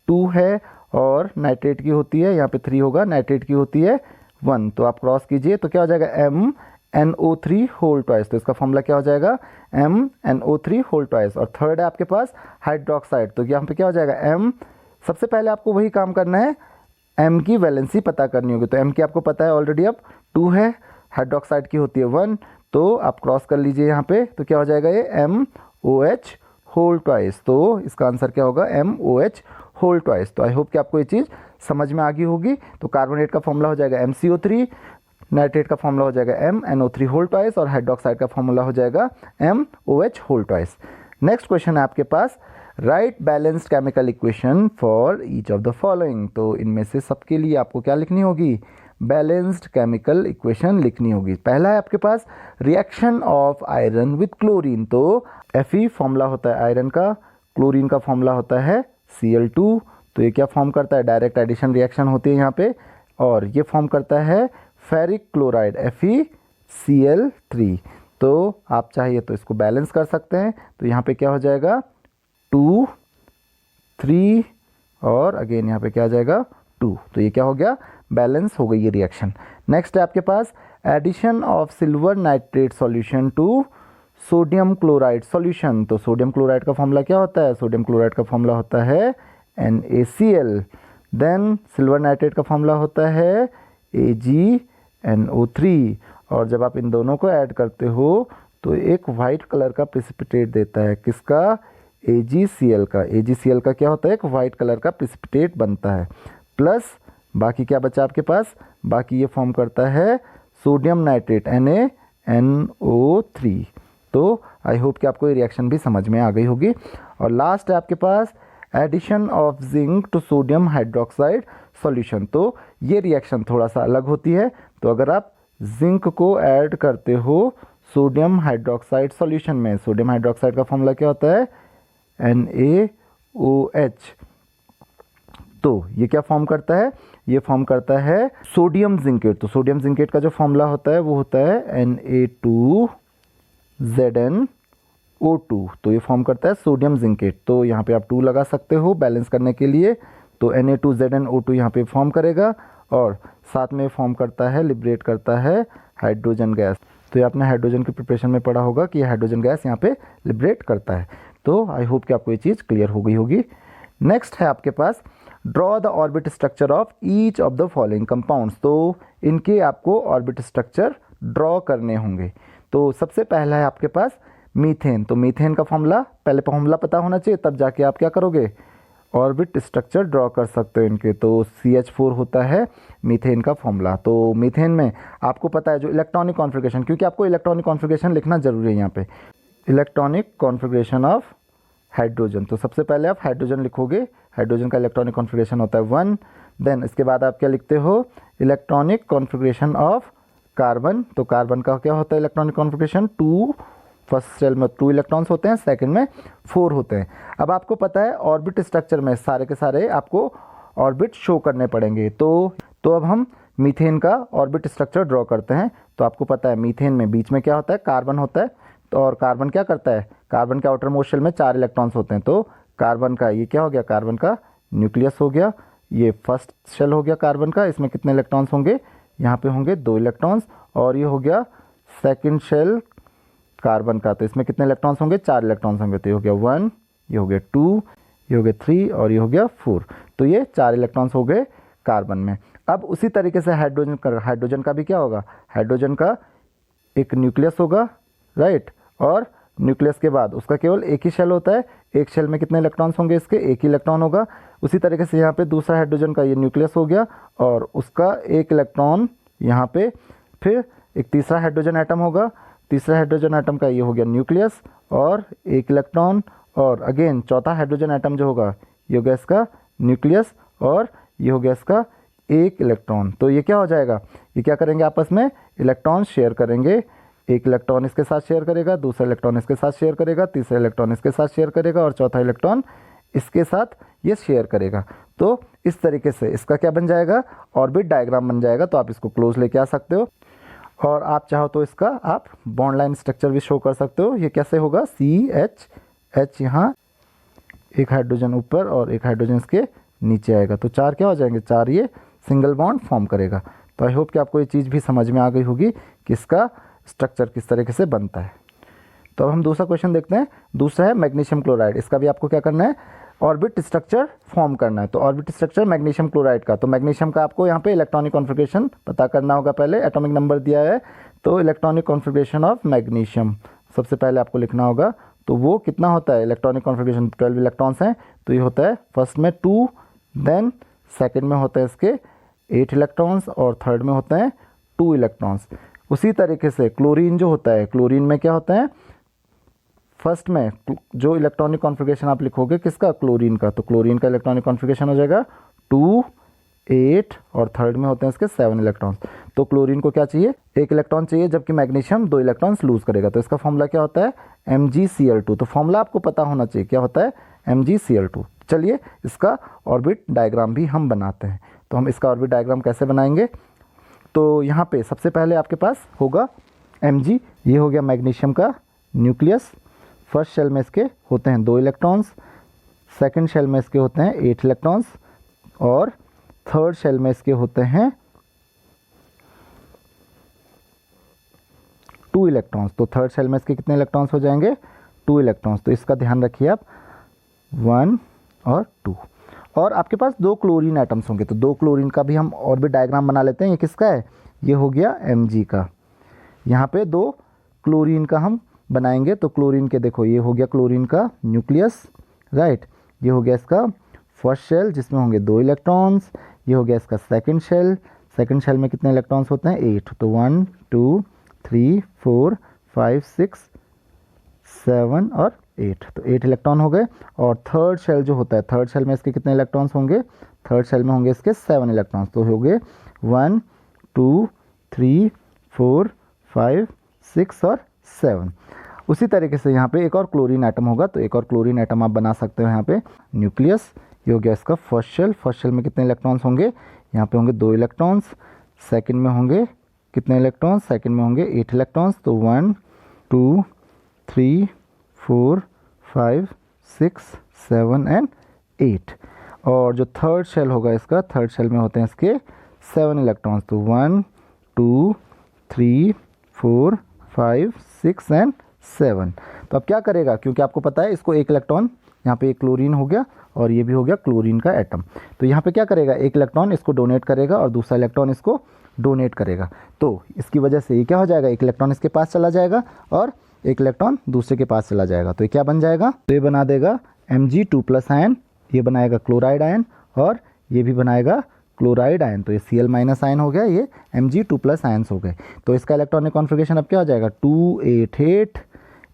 2 है, और नाइट्रेट की होती है यहाँ पे 3 होगा, नाइट्रेट की होती है 1। तो आप क्रॉस कीजिए, तो क्या हो जाएगा MnO3 होल ट्वाइस। तो इसका फॉर्मूला क्या हो जाएगा MnO3 होल ट्वाइस। और थर्ड है आपके पास हाइड्रोक्साइड। तो यहाँ पे क्या हो जाएगा M, सबसे पहले आपको वही काम करना है, M की वैलेंसी पता करनी होगी। तो M की आपको पता है ऑलरेडी, अब 2 है, हाइड्रोक्साइड की होती है 1, तो आप क्रॉस कर लीजिए यहाँ पे, तो क्या हो जाएगा ये MOH होल ट्वाइस। तो इसका आंसर क्या होगा MOH होल ट्वाइस। तो आई होप कि आपको ये चीज़ समझ में आ गई होगी। तो कार्बोनेट का फॉर्मूला हो जाएगा MCO3, नाइट्रेट का फॉर्मूला हो जाएगा MnO3 होल ट्वाइस, और हाइड्रोक्साइड का फॉर्मूला हो जाएगा MOH whole twice. Next question है आपके पास, write balanced chemical equation for each of the following. तो इनमें से सबके लिए आपको क्या लिखनी होगी, बैलेंस्ड केमिकल इक्वेशन लिखनी होगी। पहला है आपके पास reaction of iron with chlorine. तो Fe फॉर्मूला होता है आयरन का, क्लोरीन का फॉर्मूला होता है Cl2। तो ये क्या फॉर्म करता है, डायरेक्ट एडिशन रिएक्शन होती है यहाँ पे, और ये फॉर्म करता है फेरिक क्लोराइड FeCl3। तो आप चाहिए तो इसको बैलेंस कर सकते हैं। तो यहाँ पे क्या हो जाएगा 2, 3 और अगेन यहाँ पे क्या आ जाएगा 2। तो ये क्या हो गया, बैलेंस हो गई ये रिएक्शन। नेक्स्ट है आपके पास addition of silver nitrate solution to sodium chloride solution. तो सोडियम क्लोराइड का फॉर्मूला क्या होता है, सोडियम क्लोराइड का फॉर्मूला होता है NaCl। देन सिल्वर नाइट्रेट का फॉर्मूला होता है AgNO3, और जब आप इन दोनों को ऐड करते हो तो एक वाइट कलर का प्रेसिपिटेट देता है, किसका, AgCl का। AgCl का क्या होता है, एक वाइट कलर का प्रेसिपिटेट बनता है, प्लस बाकी क्या बचा आपके पास, बाकी ये फॉर्म करता है सोडियम नाइट्रेट NaNO3। तो आई होप कि आपको ये रिएक्शन भी समझ में आ गई होगी। और लास्ट है आपके पास addition of zinc to sodium hydroxide solution. तो ये रिएक्शन थोड़ा सा अलग होती है। तो अगर आप जिंक को ऐड करते हो सोडियम हाइड्रोक्साइड सॉल्यूशन में, सोडियम हाइड्रोक्साइड का फॉर्मूला क्या होता है NaOH। तो ये क्या फॉर्म करता है, ये फॉर्म करता है सोडियम जिंकेट। तो सोडियम जिंकेट का जो फॉर्मूला होता है वो होता है Na2ZnO2। तो ये फॉर्म करता है सोडियम जिंकेट। तो यहाँ पे आप 2 लगा सकते हो बैलेंस करने के लिए। तो Na2ZnO2 यहाँ पे फॉर्म करेगा, और साथ में फॉर्म करता है, लिबरेट करता है हाइड्रोजन गैस। तो ये आपने हाइड्रोजन की प्रिपरेशन में पढ़ा होगा कि हाइड्रोजन गैस यहाँ पे लिबरेट करता है। तो आई होप कि आपको ये चीज़ क्लियर हो गई होगी। नेक्स्ट है आपके पास draw the orbit structure of each of the following compounds. तो इनके आपको ऑर्बिट स्ट्रक्चर ड्रॉ करने होंगे। तो सबसे पहला है आपके पास मीथेन। तो मीथेन का फॉर्मूला, पहले फॉर्मूला पता होना चाहिए, तब जाके आप क्या करोगे, ऑर्बिट स्ट्रक्चर ड्रॉ कर सकते हो इनके। तो CH4 होता है मीथेन का फॉर्मूला। तो मीथेन में आपको पता है जो इलेक्ट्रॉनिक कॉन्फ़िगरेशन, क्योंकि आपको इलेक्ट्रॉनिक कॉन्फ़िगरेशन लिखना जरूरी है यहाँ पे, इलेक्ट्रॉनिक कॉन्फ़िगरेशन ऑफ हाइड्रोजन। तो सबसे पहले आप हाइड्रोजन लिखोगे, हाइड्रोजन का इलेक्ट्रॉनिक कॉन्फ़िगरेशन होता है 1। देन इसके बाद आप क्या लिखते हो, इलेक्ट्रॉनिक कॉन्फ़िगरेशन ऑफ कार्बन। तो कार्बन का क्या होता है इलेक्ट्रॉनिक कॉन्फ़िगरेशन 2, फर्स्ट शेल में 2 इलेक्ट्रॉन्स होते हैं, सेकंड में 4 होते हैं। अब आपको पता है ऑर्बिट स्ट्रक्चर में सारे के सारे आपको ऑर्बिट शो करने पड़ेंगे। तो अब हम मीथेन का ऑर्बिट स्ट्रक्चर ड्रॉ करते हैं। तो आपको पता है मीथेन में बीच में क्या होता है, कार्बन होता है। तो और कार्बन क्या करता है, कार्बन के आउटर मोस्ट शेल में 4 इलेक्ट्रॉन्स होते हैं। तो कार्बन का ये क्या हो गया, कार्बन का न्यूक्लियस हो गया। ये फर्स्ट शेल हो गया कार्बन का, इसमें कितने इलेक्ट्रॉन्स होंगे, यहाँ पे होंगे 2 इलेक्ट्रॉन्स। और ये हो गया सेकंड शेल कार्बन का, तो इसमें कितने इलेक्ट्रॉन्स होंगे, 4 इलेक्ट्रॉन्स होंगे। तो ये हो गया 1, ये हो गया 2, ये हो गया 3 और ये हो गया 4। तो ये 4 इलेक्ट्रॉन्स हो गए कार्बन में। अब उसी तरीके से हाइड्रोजन का भी क्या होगा, हाइड्रोजन का एक न्यूक्लियस होगा, राइट। और न्यूक्लियस के बाद उसका केवल एक ही शेल होता है, एक शेल में कितने इलेक्ट्रॉन्स होंगे, इसके एक ही इलेक्ट्रॉन होगा। उसी तरीके से यहाँ पे दूसरा हाइड्रोजन का ये न्यूक्लियस हो गया और उसका एक इलेक्ट्रॉन यहाँ पे, फिर एक तीसरा हाइड्रोजन एटम होगा, तीसरा हाइड्रोजन एटम का ये हो गया न्यूक्लियस और एक इलेक्ट्रॉन, और अगेन चौथा हाइड्रोजन एटम जो होगा ये हो गया इसका न्यूक्लियस और ये हो गया इसका एक इलेक्ट्रॉन। तो ये क्या हो जाएगा, ये क्या करेंगे आपस में इलेक्ट्रॉन शेयर करेंगे। एक इलेक्ट्रॉन इसके साथ शेयर करेगा, दूसरा इलेक्ट्रॉन इसके साथ शेयर करेगा, तीसरा इलेक्ट्रॉन इसके साथ शेयर करेगा और चौथा इलेक्ट्रॉन इसके साथ ये शेयर करेगा। तो इस तरीके से इसका क्या बन जाएगा, ऑर्बिट डायग्राम बन जाएगा। तो आप इसको क्लोज लेके आ सकते हो और आप चाहो तो इसका आप बॉन्ड लाइन स्ट्रक्चर भी शो कर सकते हो। ये कैसे होगा, CH यहाँ एक हाइड्रोजन ऊपर और एक हाइड्रोजन इसके नीचे आएगा, तो 4 क्या हो जाएंगे, 4 ये सिंगल बॉन्ड फॉर्म करेगा। तो आई होप कि आपको ये चीज़ भी समझ में आ गई होगी कि इसका स्ट्रक्चर किस तरीके से बनता है। तो अब हम दूसरा क्वेश्चन देखते हैं। दूसरा है मैग्नीशियम क्लोराइड। इसका भी आपको क्या करना है, ऑर्बिट स्ट्रक्चर फॉर्म करना है। तो ऑर्बिट स्ट्रक्चर मैग्नीशियम क्लोराइड का, तो मैग्नीशियम का आपको यहाँ पे इलेक्ट्रॉनिक कॉन्फ़िगरेशन पता करना होगा। पहले एटॉमिक नंबर दिया है, तो इलेक्ट्रॉनिक कॉन्फ़िगरेशन ऑफ मैग्नीशियम सबसे पहले आपको लिखना होगा। तो वो कितना होता है, इलेक्ट्रॉनिक कॉन्फ़िगरेशन 12 इलेक्ट्रॉन्स हैं, तो ये होता है फर्स्ट में 2, देन सेकेंड में होता है इसके 8 इलेक्ट्रॉन्स और थर्ड में होते हैं 2 इलेक्ट्रॉन्स। उसी तरीके से क्लोरीन जो होता है, क्लोरीन में क्या होता है, फर्स्ट में जो इलेक्ट्रॉनिक कॉन्फ़िगरेशन आप लिखोगे किसका, क्लोरीन का, तो क्लोरीन का इलेक्ट्रॉनिक कॉन्फ़िगरेशन हो जाएगा 2, 8 और थर्ड में होते हैं इसके 7 इलेक्ट्रॉन्स। तो क्लोरीन को क्या चाहिए, 1 इलेक्ट्रॉन चाहिए, जबकि मैग्नीशियम 2 इलेक्ट्रॉन्स लूज करेगा। तो इसका फॉर्मूला क्या होता है, MgCl2। तो फॉर्मूला आपको पता होना चाहिए, क्या होता है, MgCl2। चलिए इसका ऑर्बिट डायग्राम भी हम बनाते हैं। तो हम इसका ऑर्बिट डायग्राम कैसे बनाएंगे, तो यहाँ पे सबसे पहले आपके पास होगा Mg, ये हो गया मैग्नीशियम का न्यूक्लियस। फर्स्ट शेल में इसके होते हैं 2 इलेक्ट्रॉन्स, सेकंड शेल में इसके होते हैं 8 इलेक्ट्रॉन्स और थर्ड शेल में इसके होते हैं 2 इलेक्ट्रॉन्स। तो थर्ड शेल में इसके कितने इलेक्ट्रॉन्स हो जाएंगे, 2 इलेक्ट्रॉन्स। तो इसका ध्यान रखिए आप, 1 और 2। और आपके पास 2 क्लोरीन एटम्स होंगे, तो 2 क्लोरीन का भी हम ऑर्बिट डायग्राम बना लेते हैं। ये किसका है, ये हो गया Mg का। यहाँ पे 2 क्लोरीन का हम बनाएंगे, तो क्लोरीन के देखो, ये हो गया क्लोरीन का न्यूक्लियस, राइट। ये हो गया इसका फर्स्ट शेल जिसमें होंगे 2 इलेक्ट्रॉन्स। ये हो गया इसका सेकंड शेल, सेकंड शेल में कितने इलेक्ट्रॉन्स होते हैं, 8। तो 1, 2, 3, 4, 5, 6, 7 और 8, तो 8 इलेक्ट्रॉन हो गए। और थर्ड शेल जो होता है, थर्ड शेल में इसके कितने इलेक्ट्रॉन्स होंगे, थर्ड शेल में होंगे इसके 7 इलेक्ट्रॉन्स। तो हो गए 1, 2, 3, 4, 5, 6 और 7। उसी तरीके से यहाँ पे एक और क्लोरीन एटम होगा, तो एक और क्लोरीन एटम आप बना सकते हो। यहाँ पे न्यूक्लियस, ये हो गया इसका फर्स्ट शेल, फर्स्ट शेल में कितने इलेक्ट्रॉन्स होंगे, यहाँ पे होंगे 2 इलेक्ट्रॉन्स। सेकंड में होंगे कितने इलेक्ट्रॉन्स, सेकंड में होंगे 8 इलेक्ट्रॉन्स। तो 1, 2, 3, 4, 5, 6, 7 एंड 8। और जो थर्ड शेल होगा इसका, थर्ड शेल में होते हैं इसके 7 इलेक्ट्रॉन्स। तो 1, 2, 3, 4, 5, 6 एंड 7। तो अब क्या करेगा, क्योंकि आपको पता है इसको 1 इलेक्ट्रॉन, यहाँ पे एक क्लोरीन हो गया और ये भी हो गया क्लोरीन का एटम। तो यहाँ पे क्या करेगा, 1 इलेक्ट्रॉन इसको डोनेट करेगा और दूसरा इलेक्ट्रॉन इसको डोनेट करेगा। तो इसकी वजह से ये क्या हो जाएगा, 1 इलेक्ट्रॉन इसके पास चला जाएगा और 1 इलेक्ट्रॉन दूसरे के पास चला जाएगा। तो ये क्या बन जाएगा, तो ये बना देगा Mg2+ आयन, ये बनाएगा क्लोराइड आयन और ये भी बनाएगा क्लोराइड आयन। तो ये Cl- आयन हो गया, ये Mg2+ आयन्स हो गए। तो इसका इलेक्ट्रॉनिक कॉन्फ़िगरेशन अब क्या हो जाएगा, 288,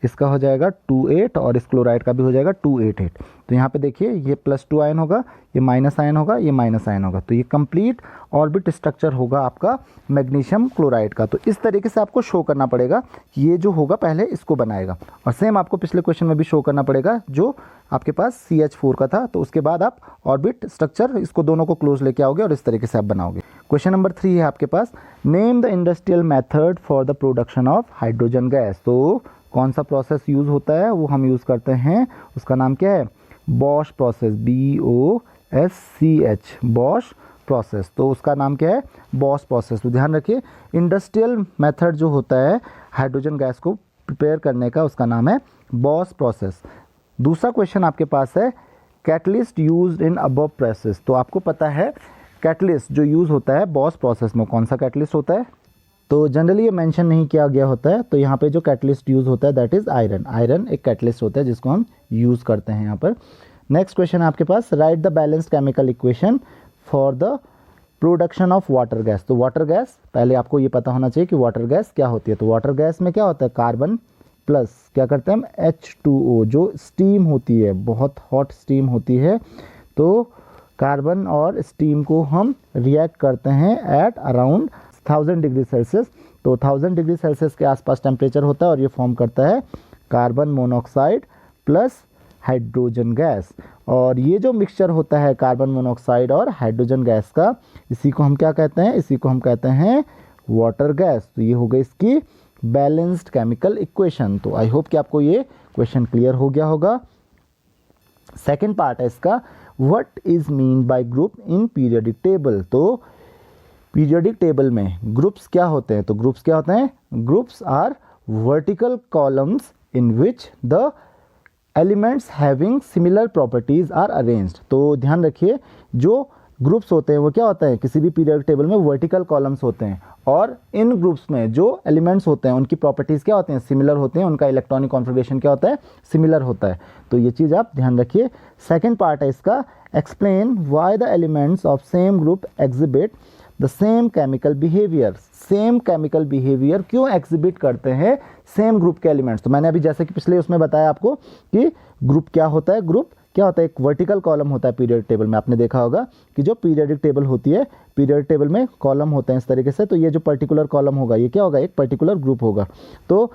इसका हो जाएगा 28 और इस क्लोराइड का भी हो जाएगा 288। तो यहाँ पे देखिए ये +2 आयन होगा, ये माइनस आयन होगा, ये माइनस आयन होगा। तो ये कंप्लीट ऑर्बिट स्ट्रक्चर होगा आपका मैग्नीशियम क्लोराइड का। तो इस तरीके से आपको शो करना पड़ेगा कि ये जो होगा पहले इसको बनाएगा, और सेम आपको पिछले क्वेश्चन में भी शो करना पड़ेगा जो आपके पास CH4 का था। तो उसके बाद आप ऑर्बिट स्ट्रक्चर इसको दोनों को क्लोज लेके आओगे और इस तरीके से आप बनाओगे। क्वेश्चन नंबर 3 है आपके पास, name the industrial method for the production of hydrogen gas. तो कौन सा प्रोसेस यूज़ होता है, वो हम यूज़ करते हैं, उसका नाम क्या है, Bosch process, BOSCH, Bosch process. तो उसका नाम क्या है, बॉश प्रोसेस। तो ध्यान रखिए, इंडस्ट्रियल मेथड जो होता है हाइड्रोजन गैस को प्रिपेयर करने का, उसका नाम है बॉश प्रोसेस। दूसरा क्वेश्चन आपके पास है, catalyst used in above process. तो आपको पता है कैटलिस्ट जो यूज़ होता है बॉश प्रोसेस में, कौन सा कैटलिस्ट होता है, तो जनरली ये मेंशन नहीं किया गया होता है। तो यहाँ पे जो कैटलिस्ट यूज़ होता है दैट इज़ आयरन। आयरन एक कैटलिस्ट होता है जिसको हम यूज़ करते हैं यहाँ पर। नेक्स्ट क्वेश्चन आपके पास, write the balanced chemical equation for the production of water gas. तो वाटर गैस, पहले आपको ये पता होना चाहिए कि वाटर गैस क्या होती है। तो वाटर गैस में क्या होता है, कार्बन प्लस क्या करते हैं हम, H2O, जो स्टीम होती है, बहुत हॉट स्टीम होती है। तो कार्बन और स्टीम को हम रिएक्ट करते हैं एट अराउंड 1000 डिग्री सेल्सियस। तो 1000 डिग्री सेल्सियस के आसपास टेम्परेचर होता है और ये फॉर्म करता है carbon monoxide plus hydrogen gas. और ये जो मिक्सचर होता है कार्बन मोनोऑक्साइड और हाइड्रोजन गैस का, इसी को हम क्या कहते हैं, इसी को हम कहते हैं वाटर गैस। तो ये हो गई इसकी बैलेंस्ड केमिकल इक्वेशन। तो आई होप कि आपको ये क्वेश्चन क्लियर हो गया होगा। सेकेंड पार्ट है इसका, what is mean by group in periodic table. तो पीरियोडिक टेबल में ग्रुप्स क्या होते हैं, तो ग्रुप्स क्या होते हैं, groups are vertical columns in which the elements having similar properties are arranged. तो ध्यान रखिए, जो ग्रुप्स होते हैं वो क्या होता है, किसी भी पीरियोडिक टेबल में वर्टिकल कॉलम्स होते हैं, और इन ग्रुप्स में जो एलिमेंट्स होते हैं उनकी प्रॉपर्टीज़ क्या होते हैं, सिमिलर होते हैं, उनका इलेक्ट्रॉनिक कॉन्फ़िगरेशन क्या होता है, सिमिलर होता है। तो ये चीज़ आप ध्यान रखिए। सेकेंड पार्ट है इसका, explain why the elements of same group exhibit the same chemical behaviour. Same chemical behaviour क्यों एग्जिबिट करते हैं सेम ग्रुप के एलिमेंट्स? तो मैंने अभी जैसे कि पिछले उसमें बताया आपको कि ग्रुप क्या होता है, ग्रुप क्या होता है, एक वर्टिकल कॉलम होता है पीरियोडिक टेबल में। आपने देखा होगा कि जो पीरियोडिक टेबल होती है, पीरियोडिक टेबल में कॉलम होते हैं इस तरीके से, तो ये जो पर्टिकुलर कॉलम होगा ये क्या होगा, एक पर्टिकुलर ग्रुप होगा। तो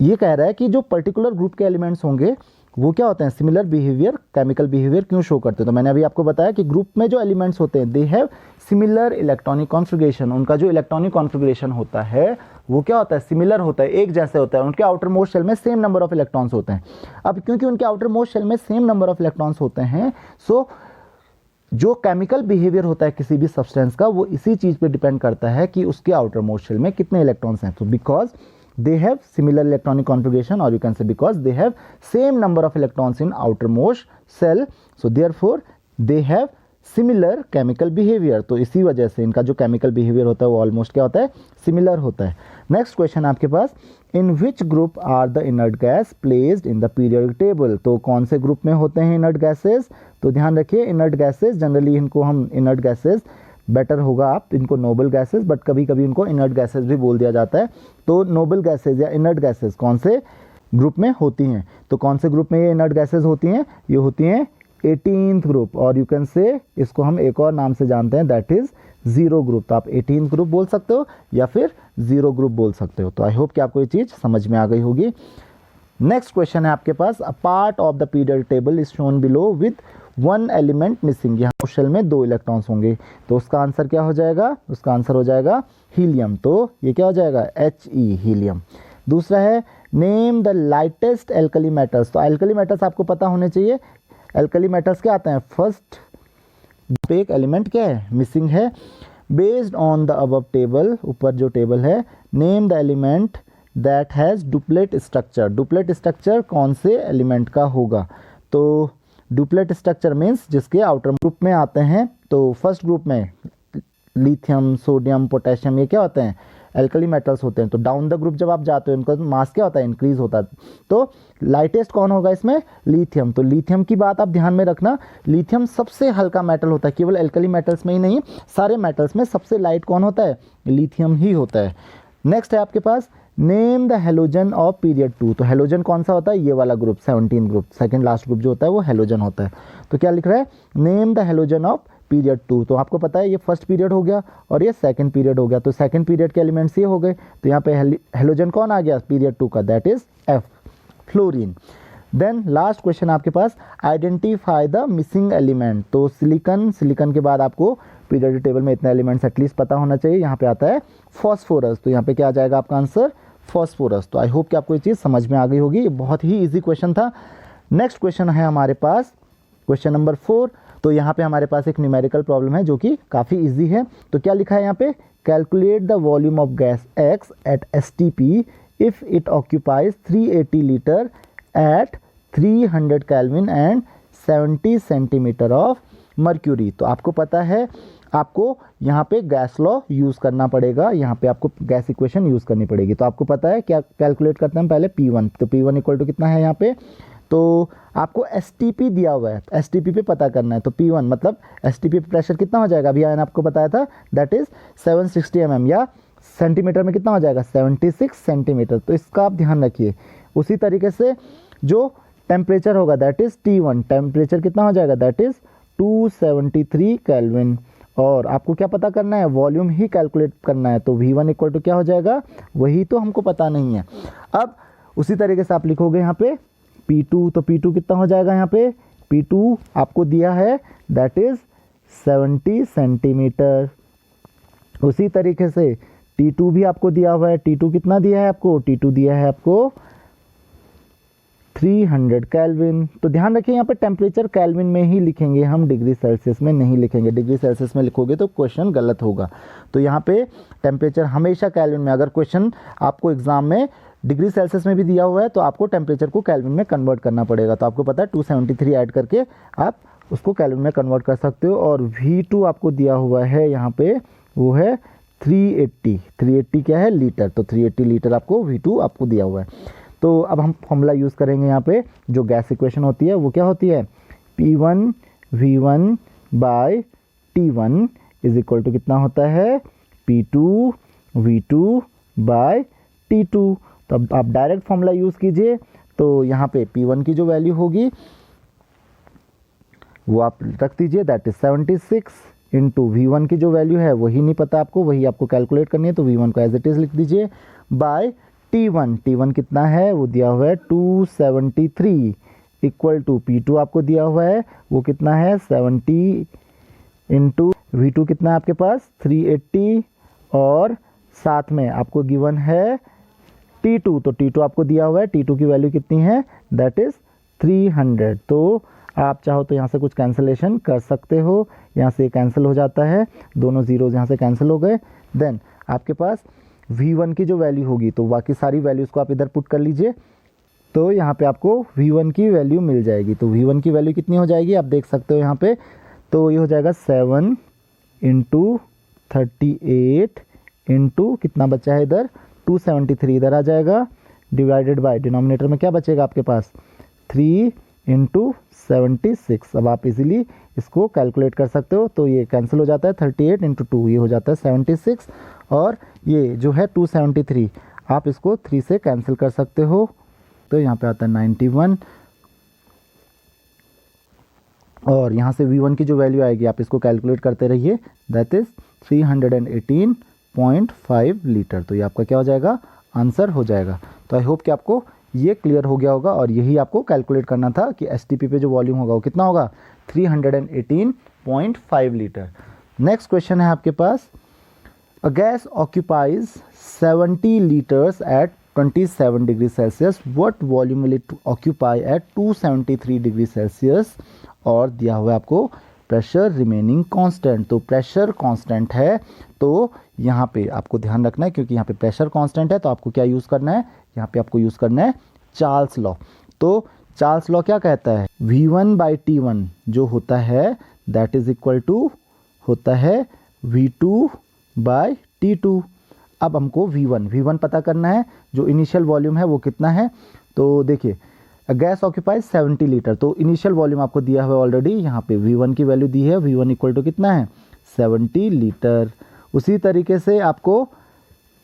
ये कह रहा है कि जो पर्टिकुलर ग्रुप के एलिमेंट्स होंगे वो क्या होते हैं, सिमिलर बिहेवियर, केमिकल बिहेवियर क्यों शो करते हैं? तो मैंने अभी आपको बताया कि ग्रुप में जो एलिमेंट्स होते हैं they have similar electronic configuration. उनका जो इलेक्ट्रॉनिक कॉन्फ़िगरेशन होता है वो क्या होता है, सिमिलर होता है, एक जैसे होता है। उनके आउटर मोस्ट शेल में सेम नंबर ऑफ इलेक्ट्रॉन्स होते हैं। अब क्योंकि उनके आउटर मोस्ट शेल में सेम नंबर ऑफ इलेक्ट्रॉन्स होते हैं, सो जो केमिकल बिहेवियर होता है किसी भी सब्सटेंस का वो इसी चीज़ पे डिपेंड करता है कि उसके आउटर मोस्ट शेल में कितने इलेक्ट्रॉन्स हैं। तो because they have similar electronic configuration, or you can say because they have same number of electrons in outermost cell, so therefore they have similar chemical behavior। तो इसी वजह से इनका जो chemical behavior होता है वो almost क्या होता है, similar होता है। नेक्स्ट क्वेश्चन आपके पास, in which group are the inert gas placed in the periodic table। तो कौन से ग्रुप में होते हैं inert gases? तो ध्यान रखिए, inert gases जनरली इनको हम inert gases बेटर होगा आप इनको नोबल गैसेस, बट कभी कभी इनको इनर्ट गैसेस भी बोल दिया जाता है। तो नोबल गैसेस या इनर्ट गैसेस कौन से ग्रुप में होती हैं? तो कौन से ग्रुप में ये इनर्ट गैसेस होती हैं? ये होती हैं 18th ग्रुप, और यू कैन से इसको हम एक और नाम से जानते हैं, दैट इज जीरो ग्रुप। तो आप 18th ग्रुप बोल सकते हो या फिर जीरो ग्रुप बोल सकते हो। तो आई होप कि आपको ये चीज़ समझ में आ गई होगी। नेक्स्ट क्वेश्चन है आपके पास, a part of the periodic table is shown below with one element missing. यहाँ शेल में 2 इलेक्ट्रॉन्स होंगे, तो उसका आंसर क्या हो जाएगा? उसका आंसर हो जाएगा हीलियम। तो ये क्या हो जाएगा, He, हीलियम। दूसरा है, name the lightest alkali metals. तो एल्कली मेटल्स आपको पता होने चाहिए। एल्कली मेटल्स क्या आते हैं, फर्स्ट पे एक एलिमेंट क्या है, मिसिंग है। Based on the above table, ऊपर जो टेबल है, name the element that has duplet structure. Duplet structure कौन से एलिमेंट का होगा? तो डुप्लेट स्ट्रक्चर मीन्स जिसके आउटर ग्रुप में आते हैं। तो फर्स्ट ग्रुप में लिथियम, सोडियम, पोटेशियम, ये क्या होते हैं, एल्कली मेटल्स होते हैं। तो डाउन द ग्रुप जब आप जाते हो इनका मास क्या होता है, इंक्रीज होता है। तो लाइटेस्ट कौन होगा इसमें, लिथियम। तो लिथियम की बात आप ध्यान में रखना, लिथियम सबसे हल्का मेटल होता है, केवल एल्कली मेटल्स में ही नहीं, सारे मेटल्स में सबसे लाइट कौन होता है, लिथियम ही होता है। नेक्स्ट है आपके पास, name the halogen of period 2। तो हेलोजन कौन सा होता है, ये वाला group 17 group, second last group जो होता है वो हेलोजन होता है। तो क्या लिख रहा है, name the halogen of period 2। तो आपको पता है ये फर्स्ट पीरियड हो गया और ये सेकंड पीरियड हो गया, तो सेकंड पीरियड के एलिमेंट्स ये हो गए। तो यहाँ पे हेलोजन कौन आ गया पीरियड 2 का, that is F, fluorine. Then last question आपके पास, आइडेंटिफाई द मिसिंग एलिमेंट। तो सिलिकन, सिलिकन के बाद आपको पीरियोडिक टेबल में इतना एलिमेंट्स एटलीस्ट पता होना चाहिए। यहाँ पे आता है फॉस्फोरस, तो यहाँ पे क्या आ जाएगा आपका आंसर, फॉस्फोरस। तो आई होप कि आपको ये चीज़ समझ में आ गई होगी, ये बहुत ही इजी क्वेश्चन था। नेक्स्ट क्वेश्चन है हमारे पास क्वेश्चन नंबर 4। तो यहाँ पे हमारे पास एक न्यूमेरिकल प्रॉब्लम है जो कि काफ़ी इजी है। तो क्या लिखा है यहाँ पे, calculate the volume of gas X at STP if it occupies 380 litre at 300 Kelvin and 70 centimetre of mercury. तो आपको पता है आपको यहाँ पे गैस लॉ यूज़ करना पड़ेगा, यहाँ पे आपको गैस इक्वेशन यूज़ करनी पड़ेगी। तो आपको पता है क्या कैलकुलेट करते हैं पहले, P1। तो P1 इक्वल टू कितना है यहाँ पे, तो आपको STP दिया हुआ है, STP पे पता करना है। तो P1 मतलब STP पे प्रेशर कितना हो जाएगा, अभी मैंने आपको बताया था, दैट इज़ 760 mm, या सेंटीमीटर में कितना हो जाएगा, 76 सेंटीमीटर। तो इसका आप ध्यान रखिए। उसी तरीके से जो टेम्परेचर होगा दैट इज़ T1, टेम्परेचर कितना हो जाएगा, दैट इज़ 273 केल्विन। और आपको क्या पता करना है, वॉल्यूम ही कैलकुलेट करना है। तो V1 इक्वल टू क्या हो जाएगा, वही तो हमको पता नहीं है। अब उसी तरीके से आप लिखोगे यहाँ पे P2, तो P2 कितना हो जाएगा यहाँ पे, P2 आपको दिया है दैट इज़ 70 सेंटीमीटर। उसी तरीके से T2 भी आपको दिया हुआ है, T2 कितना दिया है आपको, T2 दिया है आपको 300 केल्विन। तो ध्यान रखिए यहाँ पे टेम्परेचर केल्विन में ही लिखेंगे हम, डिग्री सेल्सियस में नहीं लिखेंगे। डिग्री सेल्सियस में लिखोगे तो क्वेश्चन गलत होगा। तो यहाँ पे टेम्परेचर हमेशा केल्विन में, अगर क्वेश्चन आपको एग्जाम में डिग्री सेल्सियस में भी दिया हुआ है तो आपको टेम्परेचर को केल्विन में कन्वर्ट करना पड़ेगा। तो आपको पता है 273 ऐड करके आप उसको केल्विन में कन्वर्ट कर सकते हो। और V2 आपको दिया हुआ है यहाँ पे, वो है 380 क्या है, लीटर। तो 380 लीटर आपको V2 आपको दिया हुआ है। तो अब हम फॉर्मूला यूज़ करेंगे यहाँ पे, जो गैस इक्वेशन होती है वो क्या होती है, P1 V1 bye T1 is equal to कितना होता है, P2 V2 बाय T2। तो अब आप डायरेक्ट फॉर्मूला यूज़ कीजिए। तो यहाँ पे P1 की जो वैल्यू होगी वो आप रख दीजिए, दैट इज 76 इंटू V1 की जो वैल्यू है वही नहीं पता आपको, वही आपको कैलकुलेट करनी है। तो V1 को एज इट इज़ लिख दीजिए बाय T1 कितना है, वो दिया हुआ है 273 इक्वल टू P2 आपको दिया हुआ है वो कितना है 70 इंटू V2 कितना है आपके पास 380, और साथ में आपको गिवन है T2। तो T2 आपको दिया हुआ है, T2 की वैल्यू कितनी है, दैट इज़ 300। तो आप चाहो तो यहाँ से कुछ कैंसलेशन कर सकते हो, यहाँ से कैंसिल हो जाता है, दोनों जीरोज यहाँ से कैंसिल हो गए। देन आपके पास V1 की जो वैल्यू होगी तो बाकी सारी वैल्यूज़ को आप इधर पुट कर लीजिए। तो यहाँ पे आपको V1 की वैल्यू मिल जाएगी। तो V1 की वैल्यू कितनी हो जाएगी आप देख सकते हो यहाँ पे, तो ये हो जाएगा 7 इंटू 38 इंटू कितना बचा है इधर 273 इधर आ जाएगा, डिवाइडेड बाय डिनोमिनेटर में क्या बचेगा आपके पास 3 इंटू 76। अब आप इजीली इसको कैलकुलेट कर सकते हो। तो ये कैंसिल हो जाता है 38 इंटू 2, ये हो जाता है 76, और ये जो है 273 आप इसको 3 से कैंसिल कर सकते हो। तो यहाँ पे आता है 91, और यहाँ से V1 की जो वैल्यू आएगी आप इसको कैलकुलेट करते रहिए, दैट इज़ 318.5 लीटर। तो ये आपका क्या हो जाएगा, आंसर हो जाएगा। तो आई होप कि आपको ये क्लियर हो गया होगा, और यही आपको कैलकुलेट करना था कि STP पे जो वॉल्यूम होगा वो कितना होगा 318.5 लीटर। नेक्स्ट क्वेश्चन है आपके पास, a gas occupies 70 litres at 27 degree Celsius, what volume will it occupy at 273 degree Celsius, और दिया हुआ है आपको प्रेशर रिमेनिंग कांस्टेंट। तो प्रेशर कांस्टेंट है, तो यहाँ पे आपको ध्यान रखना है, क्योंकि यहाँ पे प्रेशर कांस्टेंट है तो आपको क्या यूज़ करना है, यहाँ पे आपको यूज़ करना है चार्ल्स लॉ। तो चार्ल्स लॉ क्या कहता है, V1 बाई T1 जो होता है दैट इज इक्वल टू होता है V2 बाय T2। अब हमको V1 पता करना है, जो इनिशियल वॉल्यूम है वो कितना है। तो देखिए गैस ऑक्यूपाइज 70 लीटर, तो इनिशियल वॉल्यूम आपको दिया हुआ है ऑलरेडी, यहाँ पे V1 की वैल्यू दी है, V1 इक्वल टू कितना है 70 लीटर। उसी तरीके से आपको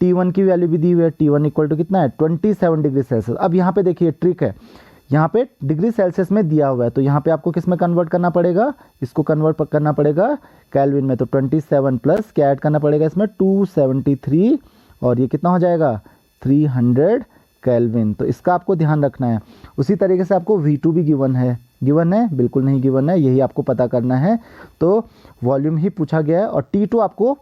T1 की वैल्यू भी दी हुई है, T1 इक्वल टू कितना है 27 डिग्री सेल्सियस। अब यहाँ पे देखिए ट्रिक है, यहाँ पे डिग्री सेल्सियस में दिया हुआ है तो यहाँ पे आपको किस में कन्वर्ट करना पड़ेगा, इसको कन्वर्ट करना पड़ेगा केल्विन में। तो 27 प्लस क्या ऐड करना पड़ेगा इसमें 273, और ये कितना हो जाएगा 300 केल्विन। तो इसका आपको ध्यान रखना है। उसी तरीके से आपको V2 भी गिवन है बिल्कुल नहीं गिवन है, यही आपको पता करना है। तो वॉल्यूम ही पूछा गया है, और T2 आपको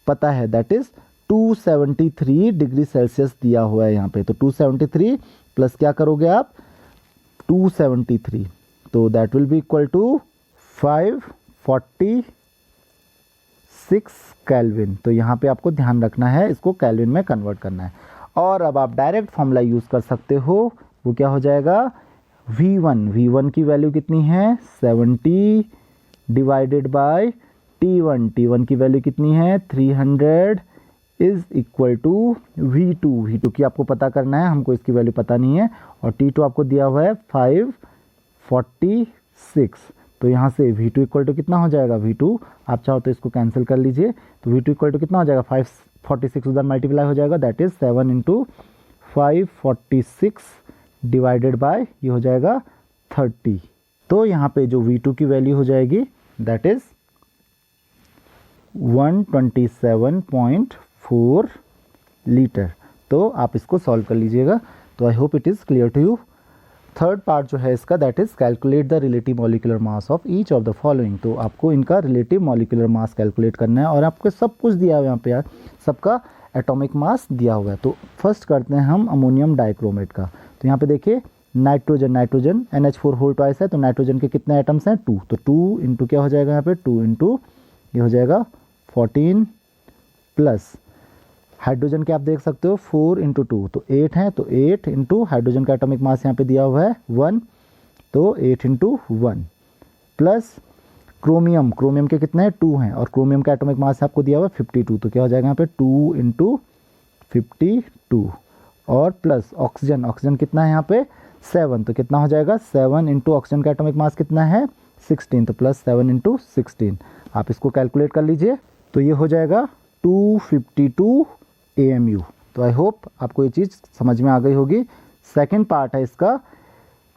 पता है दैट इज 273 डिग्री सेल्सियस दिया हुआ है यहाँ पे। तो 273 प्लस क्या करोगे आप 273, तो that will be equal to 546 Kelvin. तो यहाँ पे आपको ध्यान रखना है, इसको केल्विन में कन्वर्ट करना है। और अब आप डायरेक्ट फॉर्मूला यूज़ कर सकते हो, वो क्या हो जाएगा V1 की वैल्यू कितनी है 70 डिवाइडेड बाय T1 की वैल्यू कितनी है 300 इज इक्वल टू V2 की आपको पता करना है, हमको इसकी वैल्यू पता नहीं है। और T2 आपको दिया हुआ है 546। तो यहाँ से V2 इक्वल टू कितना हो जाएगा, V2 आप चाहो तो इसको कैंसिल कर लीजिए। तो V2 इक्वल टू कितना हो जाएगा 546 उधर मल्टीप्लाई हो जाएगा, that is 7 into 546 divided by ये हो जाएगा 30। तो यहाँ पे जो V2 की वैल्यू हो जाएगी दैट इज 127.4 लीटर। तो आप इसको सॉल्व कर लीजिएगा। तो I hope it is clear to you. Third part जो है इसका that is calculate the relative molecular mass of each of the following. तो आपको इनका रिलेटिव मॉलिक्यूलर मास कैलकुलेट करना है, और आपको सब कुछ दिया हुआ है यहाँ पे यार, सबका एटॉमिक मास दिया हुआ है। तो फर्स्ट करते हैं हम अमोनियम डाइक्रोमेट का। तो यहाँ पे देखिए नाइट्रोजन NH4 होल ट्वाइस है, तो नाइट्रोजन के कितने एटम्स हैं 2। तो 2 इंटू क्या हो जाएगा यहाँ पे 2 इंटू ये हो जाएगा 14 प्लस हाइड्रोजन के आप देख सकते हो 4 इंटू 2 तो 8 है, तो 8 इंटू हाइड्रोजन का एटॉमिक मास यहाँ पे दिया हुआ है 1, तो 8 इंटू 1 प्लस क्रोमियम के कितने हैं 2 हैं, और क्रोमियम का एटॉमिक मास आपको दिया हुआ है 52, तो क्या हो जाएगा यहाँ पे 2 इंटू 52 और प्लस ऑक्सीजन कितना है यहाँ पे 7, तो कितना हो जाएगा 7 इंटू ऑक्सीजन का एटॉमिक मास कितना है 16, तो प्लस 7 इंटू 16। आप इसको कैलकुलेट कर लीजिए, तो ये हो जाएगा 252 AMU। तो आई होप आपको ये चीज़ समझ में आ गई होगी। सेकेंड पार्ट है इसका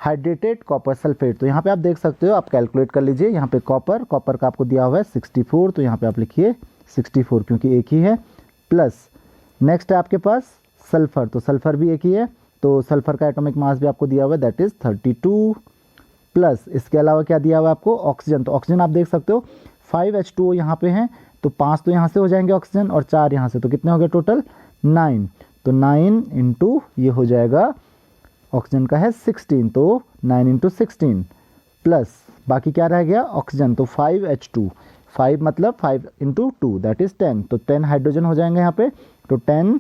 हाइड्रेटेड कॉपर सल्फेट। तो यहाँ पे आप देख सकते हो, आप कैलकुलेट कर लीजिए। यहाँ पे कॉपर का आपको दिया हुआ है 64, तो यहाँ पे आप लिखिए 64 क्योंकि एक ही है, प्लस नेक्स्ट है आपके पास सल्फर, तो सल्फर भी एक ही है, तो सल्फर का एटॉमिक मास भी आपको दिया हुआ है दैट इज 32, प्लस इसके अलावा क्या दिया हुआ है आपको ऑक्सीजन। तो ऑक्सीजन आप देख सकते हो 5H2O यहाँ पे हैं, तो 5 तो यहाँ से हो जाएंगे ऑक्सीजन और 4 यहाँ से, तो कितने हो गए टोटल 9, तो 9 इंटू ये हो जाएगा ऑक्सीजन का है 16, तो 9 इंटू 16 प्लस बाकी क्या रह गया ऑक्सीजन, तो 5H2, 5 मतलब 5 इंटू 2 दैट इज 10, तो 10 हाइड्रोजन हो जाएंगे यहाँ पे, तो 10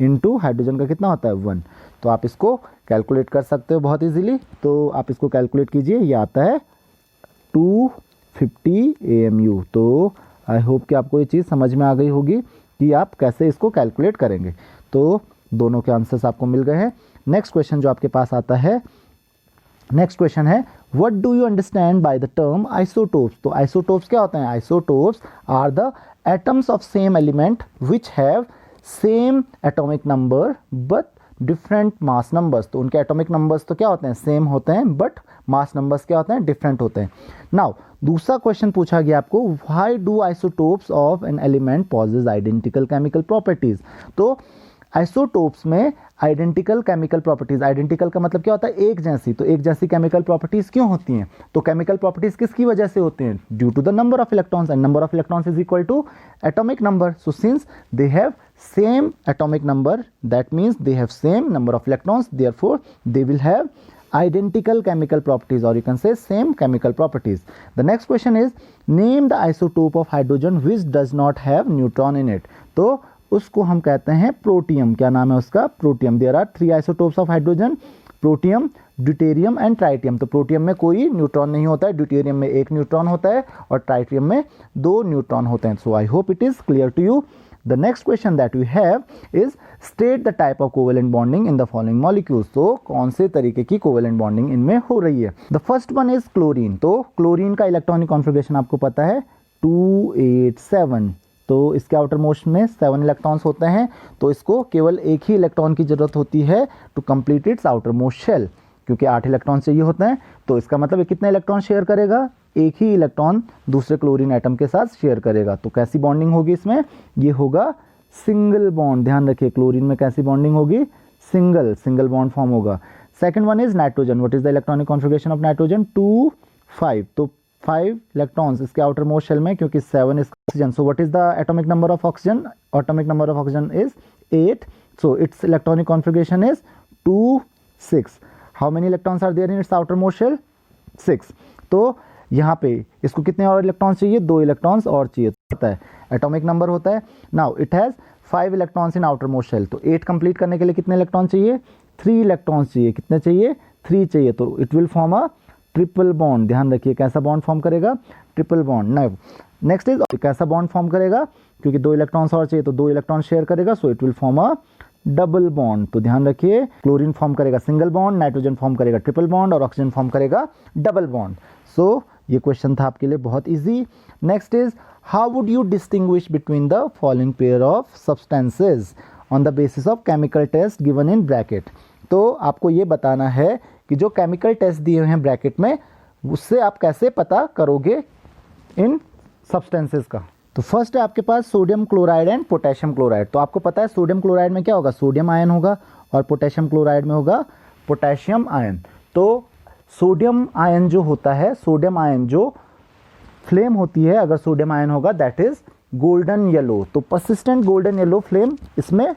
इंटू हाइड्रोजन का कितना होता है 1। तो आप इसको कैलकुलेट कर सकते हो बहुत इजीली, तो आप इसको कैलकुलेट कीजिए, ये आता है 250 AMU। तो आई होप कि आपको ये चीज़ समझ में आ गई होगी कि आप कैसे इसको कैलकुलेट करेंगे। तो दोनों के आंसर्स आपको मिल गए हैं। नेक्स्ट क्वेश्चन जो आपके पास आता है, नेक्स्ट क्वेश्चन है what do you understand by the term isotopes. तो आइसोटोप्स क्या होते हैं, isotopes are the atoms of same element which have same atomic number but different mass numbers. तो उनके एटॉमिक नंबर्स तो क्या होते हैं सेम होते हैं, बट मास नंबर्स क्या होते हैं डिफरेंट होते हैं। नाउ दूसरा क्वेश्चन पूछा गया आपको, why do isotopes of an element possess identical chemical properties. तो आइसोटोप्स में आइडेंटिकल केमिकल प्रॉपर्टीज, आइडेंटिकल का मतलब क्या होता है एक जैसी, तो एक जैसी केमिकल प्रॉपर्टीज क्यों होती हैं, तो केमिकल प्रॉपर्टीज किसकी वजह से होती हैं, due to the number of electrons, and number of electrons is equal to atomic number. So since they have same atomic number, that means they have same number of electrons, therefore they will have identical chemical properties, or you can say same chemical properties. The next question is name the isotope of hydrogen which does not have neutron in it. तो उसको हम कहते हैं protium. क्या नाम है उसका, protium. There are 3 isotopes of hydrogen, protium, deuterium and tritium. तो प्रोटियम में कोई न्यूट्रॉन नहीं होता है, ड्यूटेरियम में 1 न्यूट्रॉन होता है और ट्राइटियम में 2 न्यूट्रॉन होते हैं। So I hope it is clear to you. The next question that we have is state the type of covalent bonding in the following molecules. तो कौन से तरीके की covalent bonding इनमें हो रही है। The first one is chlorine. तो क्लोरीन का इलेक्ट्रॉनिक कॉन्फ़िगरेशन आपको पता है 287, तो इसके आउटर मोस्ट में 7 इलेक्ट्रॉन्स होते हैं, तो इसको केवल एक ही इलेक्ट्रॉन की जरूरत होती है to complete its outer most shell, क्योंकि 8 इलेक्ट्रॉन चाहिए होते हैं। तो इसका मतलब ये कितने इलेक्ट्रॉन शेयर करेगा, एक ही इलेक्ट्रॉन दूसरे क्लोरीन एटम के साथ शेयर करेगा। तो कैसी बॉन्डिंग होगी इसमें, ये होगा सिंगल बॉन्ड। ध्यान रखिए क्लोरीन में कैसी बॉन्डिंग होगी, सिंगल बॉन्ड फॉर्म होगा। Second one is nitrogen. What is the electronic configuration of nitrogen, 2 5, तो 5 इलेक्ट्रॉन्स इसके आउटर मोस्ट शेल में, क्योंकि 7 is oxygen. So what is the atomic number of oxygen, atomic number of oxygen is 8, so its electronic configuration is 2 6। How many electrons are there in its outer most shell, 6। तो यहाँ पे इसको कितने और electrons चाहिए, 2 electrons और चाहिए, होता है एटॉमिक नंबर होता है। Now it has 5 electrons in outer most shell, तो 8 कंप्लीट करने के लिए कितने इलेक्ट्रॉन चाहिए, 3 इलेक्ट्रॉन्स चाहिए। कितने चाहिए, 3 चाहिए। तो it will form a triple bond. ध्यान रखिए कैसा बॉन्ड फॉर्म करेगा, ट्रिपल बॉन्ड। नेक्स्ट इज कैसा बॉन्ड फॉर्म करेगा, क्योंकि 2 इलेक्ट्रॉन्स और चाहिए तो 2 इलेक्ट्रॉन शेयर करेगा, so it will form a double bond. तो ध्यान रखिए क्लोरीन फॉर्म करेगा सिंगल बॉन्ड, नाइट्रोजन फॉर्म करेगा ट्रिपल बॉन्ड और ऑक्सीजन फॉर्म करेगा डबल बॉन्ड। सो ये क्वेश्चन था आपके लिए बहुत easy. Next is how would you distinguish between the following pair of substances on the basis of chemical test given in bracket. तो आपको ये बताना है कि जो केमिकल टेस्ट दिए हुए हैं ब्रैकेट में, उससे आप कैसे पता करोगे इन सब्सटेंसेज का। तो फर्स्ट है आपके पास sodium chloride and potassium chloride. तो आपको पता है सोडियम क्लोराइड में क्या होगा, सोडियम आयन होगा, और पोटेशियम क्लोराइड में होगा पोटेशियम आयन। तो सोडियम आयन जो होता है, सोडियम आयन जो फ्लेम होती है, अगर सोडियम आयन होगा दैट इज गोल्डन येलो। तो पर्सिस्टेंट गोल्डन येलो फ्लेम इसमें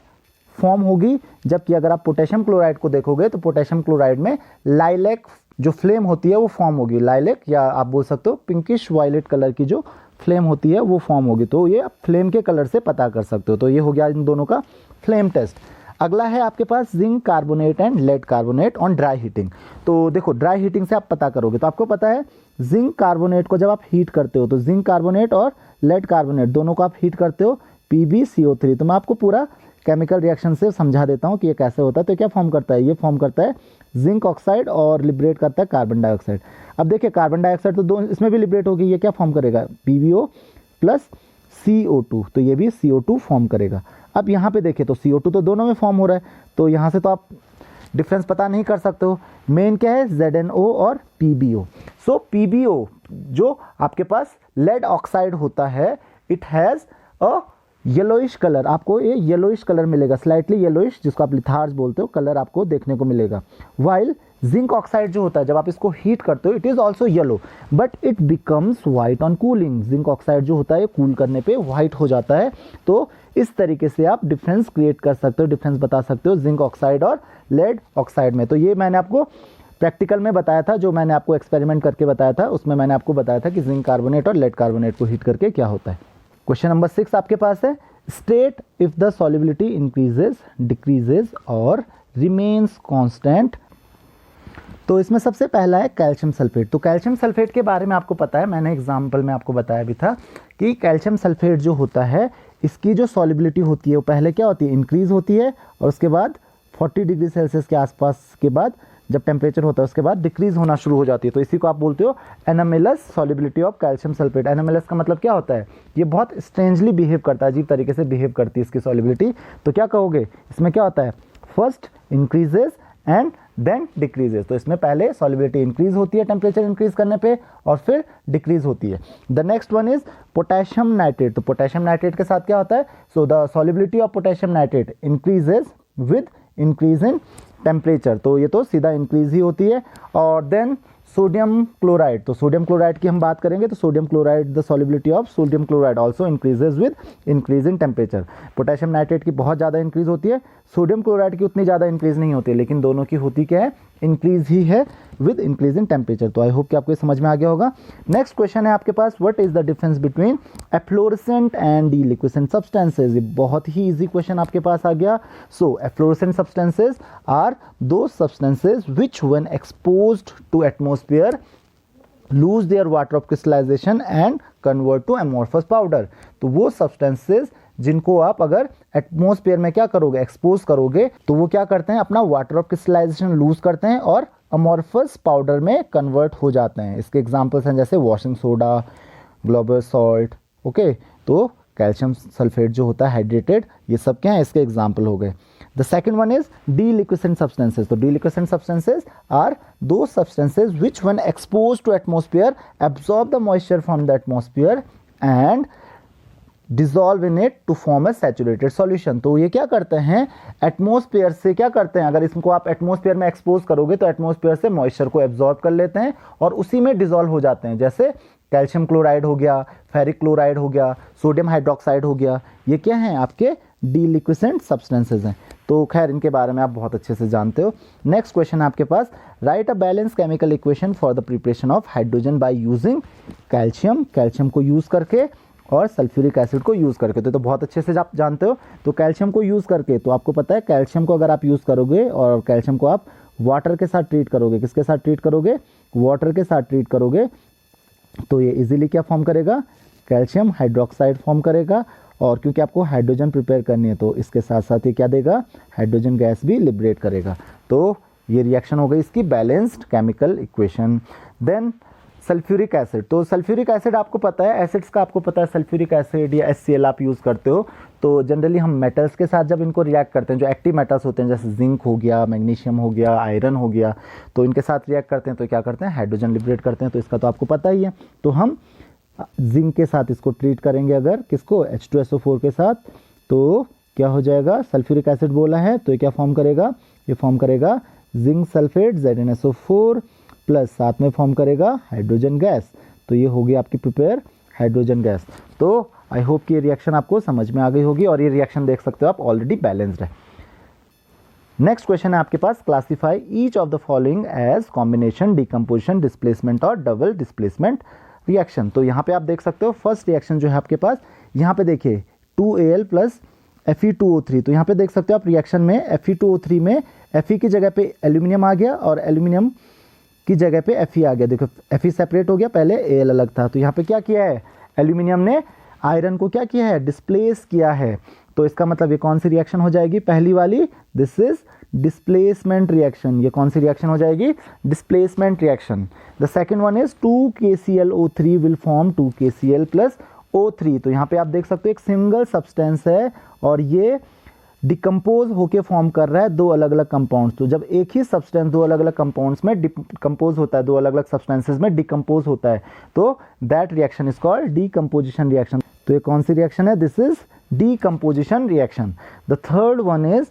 फॉर्म होगी। जबकि अगर आप पोटेशियम क्लोराइड को देखोगे तो पोटेशियम क्लोराइड में लाइलैक जो फ्लेम होती है वो फॉर्म होगी, लाइलैक या आप बोल सकते हो पिंकिश वायलेट कलर की जो फ्लेम होती है वो फॉर्म होगी। तो ये आप फ्लेम के कलर से पता कर सकते हो। तो ये हो गया इन दोनों का फ्लेम टेस्ट। अगला है आपके पास zinc carbonate and lead carbonate on dry heating. तो देखो ड्राई हीटिंग से आप पता करोगे, तो आपको पता है जिंक कार्बोनेट को जब आप हीट करते हो तो जिंक कार्बोनेट और लेड कार्बोनेट दोनों को आप हीट करते हो PbCO3। तो मैं आपको पूरा केमिकल रिएक्शन से समझा देता हूँ कि ये कैसे होता है। तो क्या फॉर्म करता है, ये फॉर्म करता है जिंक ऑक्साइड और लिबरेट करता है कार्बन डाइऑक्साइड। अब देखिए कार्बन डाइऑक्साइड तो दो इसमें भी लिबरेट होगी, ये क्या फॉर्म करेगा PbO प्लस CO2, तो ये भी CO2 फॉर्म करेगा। अब यहाँ पे देखिए तो CO2 तो दोनों में फॉर्म हो रहा है, तो यहाँ से तो आप डिफरेंस पता नहीं कर सकते हो। मेन क्या है ZnO और PbO। सो PbO जो आपके पास लेड ऑक्साइड होता है, it has a yellowish colour, आपको ये येलोइश कलर मिलेगा, स्लाइटली येलोइश, जिसको आप लिथार्ज बोलते हो, कलर आपको देखने को मिलेगा। वाइल जिंक ऑक्साइड जो होता है जब आप इसको हीट करते हो it is also yellow but it becomes white on cooling. Zinc oxide जो होता है कूल करने पे वाइट हो जाता है। तो इस तरीके से आप डिफरेंस क्रिएट कर सकते हो, डिफरेंस बता सकते हो जिंक ऑक्साइड और लेड ऑक्साइड में। तो ये मैंने आपको प्रैक्टिकल में बताया था, जो मैंने आपको एक्सपेरिमेंट करके बताया था, उसमें मैंने आपको बताया था कि जिंक कार्बोनेट और लेड कार्बोनेट को हीट करके क्या होता है। क्वेश्चन नंबर 6 आपके पास है, state if the solubility increases, decreases और रिमेन्स कांस्टेंट। तो इसमें सबसे पहला है कैल्शियम सल्फेट। तो कैल्शियम सल्फेट के बारे में आपको पता है, मैंने एग्जाम्पल में आपको बताया भी था कि कैल्शियम सल्फेट जो होता है इसकी जो सॉल्युबिलिटी होती है वो पहले क्या होती है, इंक्रीज होती है, और उसके बाद 40 डिग्री सेल्सियस के आसपास के बाद जब टेम्परेचर होता है उसके बाद डिक्रीज होना शुरू हो जाती है। तो इसी को आप बोलते हो anomalous solubility of calcium sulphate. Anomalous का मतलब क्या होता है, ये बहुत स्ट्रेंजली बिहेव करता है, अजीब तरीके से बिहेव करती है इसकी सॉल्युबिलिटी। तो क्या कहोगे, इसमें क्या होता है, first increases and then decreases. तो इसमें पहले सॉल्युबिलिटी इंक्रीज होती है टेम्परेचर इंक्रीज करने पे और फिर डिक्रीज होती है। The next one is potassium nitrate. तो पोटेशियम नाइट्रेट के साथ क्या होता है, so the solubility of potassium nitrate increases with increase in temperature. तो ये तो सीधा इंक्रीज ही होती है। और देन सोडियम क्लोराइड। तो सोडियम क्लोराइड की हम बात करेंगे तो sodium chloride, the solubility of sodium chloride also increases with increase in temperature. Potassium nitrate की बहुत ज़्यादा इंक्रीज होती है, सोडियम क्लोराइड की उतनी ज़्यादा इंक्रीज नहीं होती है, लेकिन दोनों की होती क्या है, इंक्रीज ही है विद इंक्रीज इन टेम्परेचर। तो आई होप कि आपको समझ में आ गया होगा। नेक्स्ट क्वेश्चन है आपके पास, what is the difference between efflorescent and deliquescent substances. ये बहुत ही इजी क्वेश्चन आपके पास आ गया। So efflorescent substances are those substances which when exposed to atmosphere lose their water of crystallization and convert to amorphous powder. तो वो substances जिनको आप अगर एटमॉस्फेयर में क्या करोगे, एक्सपोज करोगे, तो वो क्या करते हैं, अपना वाटर ऑफ क्रिस्टलाइजेशन लूज करते हैं और अमॉर्फस पाउडर में कन्वर्ट हो जाते हैं। इसके एग्जांपल्स हैं जैसे washing soda, global salt. Okay, तो कैल्शियम सल्फेट जो होता है हाइड्रेटेड, ये सब क्या है, इसके एग्जांपल हो गए। The second one is deliquescent substances. तो deliquescent substances are those substances which when expose to atmosphere absorb the moisture from the atmosphere and dissolve in it to form a saturated solution. तो ये क्या करते हैं, atmosphere से क्या करते हैं, अगर इसको आप एटमॉस्फेयर में एक्सपोज करोगे तो एटमॉस्फेयर से मॉइस्चर को एब्जॉर्ब कर लेते हैं और उसी में डिजॉल्व हो जाते हैं। जैसे कैल्शियम क्लोराइड हो गया, फेरिक क्लोराइड हो गया, सोडियम हाइड्रोक्साइड हो गया, ये क्या हैं, आपके डीलिक्विसेंट सब्सटेंसेज हैं। तो खैर इनके बारे में आप बहुत अच्छे से जानते हो। नेक्स्ट क्वेश्चन आपके पास, write a balance chemical equation for the preparation of hydrogen by using calcium. Calcium को यूज़ करके और सल्फ्यूरिक एसिड को यूज़ करके। तो बहुत अच्छे से आप जानते हो। तो कैल्शियम को यूज़ करके, तो आपको पता है कैल्शियम को अगर आप यूज़ करोगे और कैल्शियम को आप वाटर के साथ ट्रीट करोगे, किसके साथ ट्रीट करोगे, वाटर के साथ ट्रीट करोगे, तो ये इजीली क्या फॉर्म करेगा, कैल्शियम हाइड्रोक्साइड फॉर्म करेगा। और क्योंकि आपको हाइड्रोजन प्रिपेयर करनी है तो इसके साथ साथ ये क्या देगा, हाइड्रोजन गैस भी लिबरेट करेगा। तो ये रिएक्शन हो गई इसकी balanced chemical equation. Then sulphuric acid. तो सल्फ्यूरिक एसिड आपको पता है, एसिड्स का आपको पता है, सल्फ्यूरिक एसिड या HCl आप यूज़ करते हो। तो जनरली हम मेटल्स के साथ जब इनको रिएक्ट करते हैं, जो एक्टिव मेटल्स होते हैं जैसे जिंक हो गया, मैग्नीशियम हो गया, आयरन हो गया, तो इनके साथ रिएक्ट करते हैं तो क्या करते हैं, हाइड्रोजन लिबरेट करते हैं। तो इसका तो आपको पता ही है। तो हम जिंक के साथ इसको ट्रीट करेंगे, अगर किसको, H2SO4 के साथ, तो क्या हो जाएगा, सल्फ्यूरिक एसिड बोला है तो ये क्या फॉर्म करेगा, ये फॉर्म करेगा जिंक सल्फेट ZnSO4 प्लस साथ में फॉर्म करेगा हाइड्रोजन गैस। तो ये होगी आपकी प्रिपेयर हाइड्रोजन गैस। तो आई होप कि ये रिएक्शन आपको समझ में आ गई होगी और ये रिएक्शन देख सकते हो आप ऑलरेडी बैलेंस्ड है। नेक्स्ट क्वेश्चन है आपके पास, classify each of the following as combination, decomposition, displacement और डबल डिस्प्लेसमेंट रिएक्शन। तो यहाँ पे आप देख सकते हो फर्स्ट रिएक्शन जो है आपके पास, यहाँ पे देखिए 2Al प्लस Fe2O3। तो यहाँ पे देख सकते हो आप रिएक्शन में Fe2O3 में Fe की जगह पे एल्यूमिनियम आ गया और एल्यूमिनियम की जगह पे Fe आ गया। देखो Fe सेपरेट हो गया, पहले Al अलग था। तो यहाँ पे क्या किया है, एल्यूमिनियम ने आयरन को क्या किया है, डिस्प्लेस किया है। तो इसका मतलब ये कौन सी रिएक्शन हो जाएगी, पहली वाली, दिस इज डिस्प्लेसमेंट रिएक्शन। ये कौन सी रिएक्शन हो जाएगी, displacement reaction. The second one is 2KClO3 will form 2KCl plus O3। तो यहाँ पे आप देख सकते हो एक सिंगल सब्सटेंस है और ये डिकम्पोज होके फॉर्म कर रहा है दो अलग अलग कंपाउंड्स। तो जब एक ही सब्सटेंस दो अलग अलग कंपाउंड्स में डिकम्पोज होता है, दो अलग अलग सब्सटेंसेस में डिकम्पोज होता है, तो that reaction is called decomposition reaction. तो ये कौन सी रिएक्शन है, this is decomposition reaction. The third one is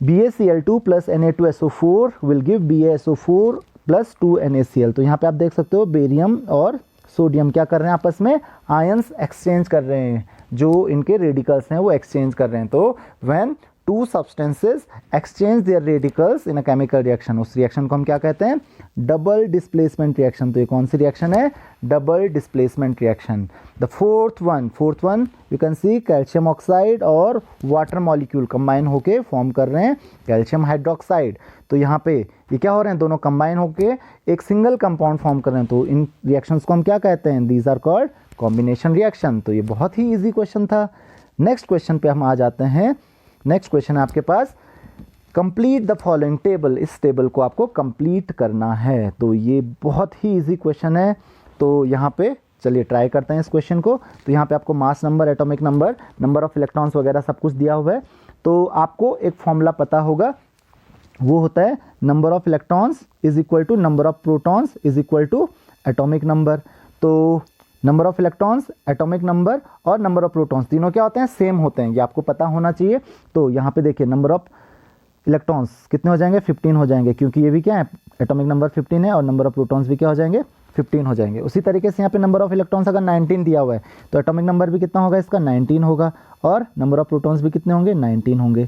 BaCl2 plus Na2SO4 will give BaSO4 plus 2NaCl। तो यहाँ पे आप देख सकते हो बेरियम और सोडियम क्या कर रहे हैं, आपस में आयंस एक्सचेंज कर रहे हैं, जो इनके रेडिकल्स हैं वो एक्सचेंज कर रहे हैं। तो when to substances exchange there radicals in a chemical reaction, उस रिएक्शन को हम क्या कहते हैं, डबल डिस्प्लेसमेंट रिएक्शन। तो ये कौन सी रिएक्शन है, double displacement reaction. The fourth one you can see calcium oxide और वाटर मॉलिक्यूल कंबाइन होके फॉर्म कर रहे हैं कैल्शियम हाइड्रोक्साइड। तो यहाँ पे ये क्या हो रहे हैं, दोनों कंबाइन होके एक सिंगल कंपाउंड फॉर्म कर रहे हैं। तो इन रिएक्शंस को हम क्या कहते हैं, these are called combination reaction. तो ये बहुत ही इजी क्वेश्चन था। नेक्स्ट क्वेश्चन पे हम आ जाते हैं। नेक्स्ट क्वेश्चन है आपके पास, कंप्लीट द फॉलोइंग टेबल। इस टेबल को आपको कंप्लीट करना है। तो ये बहुत ही इजी क्वेश्चन है। तो यहाँ पे चलिए ट्राई करते हैं इस क्वेश्चन को। तो यहाँ पे आपको mass number, atomic number, number of electrons वगैरह सब कुछ दिया हुआ है। तो आपको एक फॉर्मूला पता होगा, वो होता है number of electrons is equal to number of protons is equal to atomic number. तो number of electrons, atomic number और नंबर ऑफ प्रोटॉन्स तीनों क्या होते हैं, सेम होते हैं, ये आपको पता होना चाहिए। तो यहाँ पे देखिए नंबर ऑफ इलेक्ट्रॉन्स कितने हो जाएंगे, 15 हो जाएंगे, क्योंकि ये भी क्या है, एटॉमिक नंबर 15 है और नंबर ऑफ प्रोटॉन्स भी क्या हो जाएंगे, 15 हो जाएंगे। उसी तरीके से यहाँ पे नंबर ऑफ इलेक्ट्रॉन्स अगर 19 दिया हुआ है तो एटॉमिक नंबर भी कितना होगा इसका, 19 होगा, और नंबर ऑफ प्रोटॉन्स भी कितने होंगे, 19 होंगे।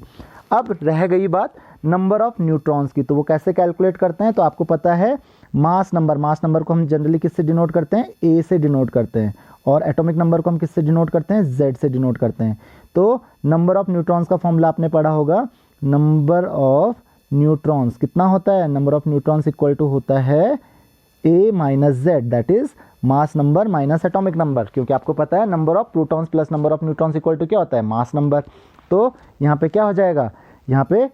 अब रह गई बात नंबर ऑफ न्यूट्रॉन्स की। तो वो कैसे कैलकुलेट करते हैं, तो आपको पता है मास नंबर को हम जनरली किससे डिनोट करते हैं, ए से डिनोट करते हैं, और एटॉमिक नंबर को हम किससे डिनोट करते हैं, जेड से डिनोट करते हैं। तो नंबर ऑफ न्यूट्रॉन्स का फॉर्मूला आपने पढ़ा होगा, नंबर ऑफ न्यूट्रॉन्स कितना होता है, number of neutrons equal to होता है A minus Z, that is mass number minus atomic number, क्योंकि आपको पता है number of protons plus number of neutrons equal to क्या होता है, मास नंबर। तो यहाँ पे क्या हो जाएगा, यहाँ पे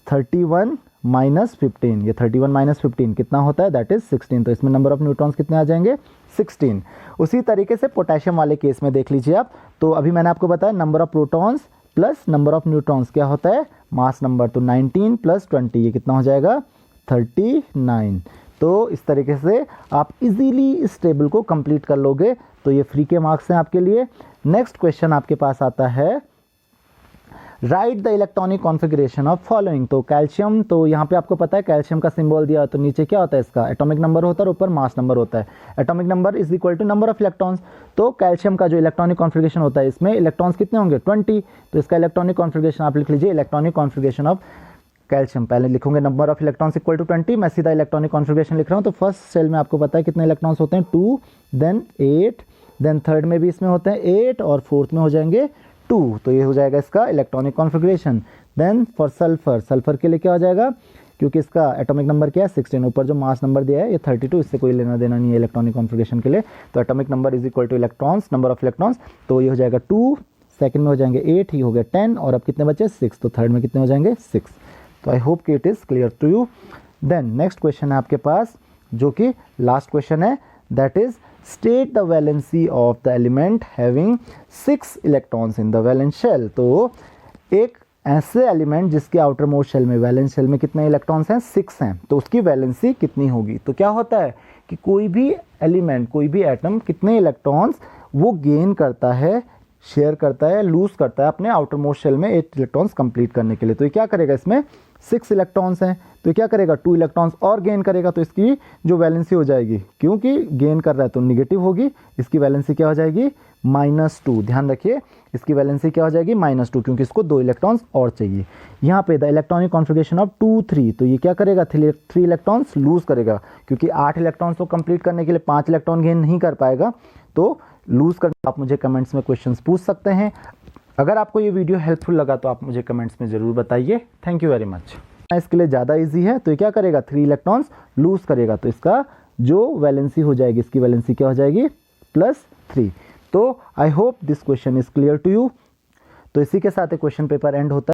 31 माइनस 15, ये 31 माइनस 15 कितना होता है, दैट इज 16। तो इसमें नंबर ऑफ न्यूट्रॉन्स कितने आ जाएंगे, 16। उसी तरीके से पोटेशियम वाले केस में देख लीजिए आप। तो अभी मैंने आपको बताया number of protons plus number of neutrons क्या होता है, मास नंबर। तो 19 प्लस 20 ये कितना हो जाएगा, 39। तो इस तरीके से आप इजीली इस टेबल को कंप्लीट कर लोगे। तो ये फ्री के मार्क्स हैं आपके लिए। नेक्स्ट क्वेश्चन आपके पास आता है, right the electronic configuration of following. तो कैल्शियम, तो यहाँ पे आपको पता है कैल्शियम का सिंबल दिया, तो नीचे क्या होता है इसका, एटॉमिक नंबर होता है और ऊपर मास नंबर होता है। Atomic number is equal to number of electrons. तो कैल्शियम का जो इलेक्ट्रॉनिक कॉन्फ़िगरेशन होता है, इसमें इलेक्ट्रॉन्स कितने होंगे, 20। तो इसका इलेक्ट्रॉनिक कॉन्फ़िगरेशन आप लिख लीजिए, इलेक्ट्रॉनिक कॉन्फ़िगरेशन ऑफ कैल्शियम। पहले लिखोगे number of electrons equal to 20, मैं सीधा इलेक्ट्रॉनिक कॉन्फ़िगरेशन लिख रहा हूँ। तो फर्स्ट सेल में आपको पता है कितने इलेक्ट्रॉन्स होते हैं, 2, देन 8, देन थर्ड में भी इसमें होते हैं 8 और फोर्थ में हो जाएंगे 2। तो ये हो जाएगा इसका electronic configuration. Then for sulphur के लिए क्या हो जाएगा, क्योंकि इसका एटॉमिक नंबर क्या है, 16, ऊपर जो मास नंबर दिया है ये 32, इससे कोई लेना देना नहीं है इलेक्ट्रॉनिक कॉन्फ़िगरेशन के लिए। तो atomic number is equal two electrons, number of electrons. तो ये हो जाएगा 2, सेकंड में हो जाएंगे 8, ही हो गया 10, और अब कितने बचे, 6। तो थर्ड में कितने हो जाएंगे, 6। तो आई होप कि it is clear to you. Then next question है आपके पास, जो कि लास्ट क्वेश्चन है, that is state the valency of the element having 6 electrons in the valence shell. तो एक ऐसे एलिमेंट जिसके आउटर मोस्ट शेल में, वैलेंस शेल में कितने इलेक्ट्रॉन्स हैं, 6 हैं, तो उसकी वैलेंसी कितनी होगी। तो क्या होता है कि कोई भी एलिमेंट, कोई भी एटम कितने इलेक्ट्रॉन्स वो गेन करता है, शेयर करता है, लूज करता है अपने आउटर मोस्ट शेल में 8 इलेक्ट्रॉन्स कंप्लीट करने के लिए। तो ये क्या करेगा, इसमें 6 इलेक्ट्रॉन्स हैं, तो ये क्या करेगा, 2 इलेक्ट्रॉन्स और गेन करेगा। तो इसकी जो वैलेंसी हो जाएगी, क्योंकि गेन कर रहा है तो निगेटिव होगी, इसकी वैलेंसी क्या हो जाएगी, -2। ध्यान रखिए, इसकी वैलेंसी क्या हो जाएगी, -2, क्योंकि इसको 2 इलेक्ट्रॉन्स और चाहिए। यहाँ पे द इलेक्ट्रॉनिक कॉन्फ़िगरेशन ऑफ 2, 3, तो ये क्या करेगा, 3 इलेक्ट्रॉन्स लूज करेगा, क्योंकि 8 इलेक्ट्रॉन्स को कंप्लीट करने के लिए 5 इलेक्ट्रॉन गेन नहीं कर पाएगा। तो लूज करना, आप मुझे कमेंट्स में क्वेश्चंस पूछ सकते हैं। अगर आपको ये वीडियो हेल्पफुल लगा तो आप मुझे कमेंट्स में ज़रूर बताइए। Thank you very much. इसके लिए ज़्यादा इजी है, तो ये क्या करेगा, 3 इलेक्ट्रॉन्स लूज करेगा, तो इसका जो वैलेंसी हो जाएगी, इसकी वैलेंसी क्या हो जाएगी, +3। तो I hope this question is clear to you. तो इसी के साथ एक क्वेश्चन पेपर एंड होता है।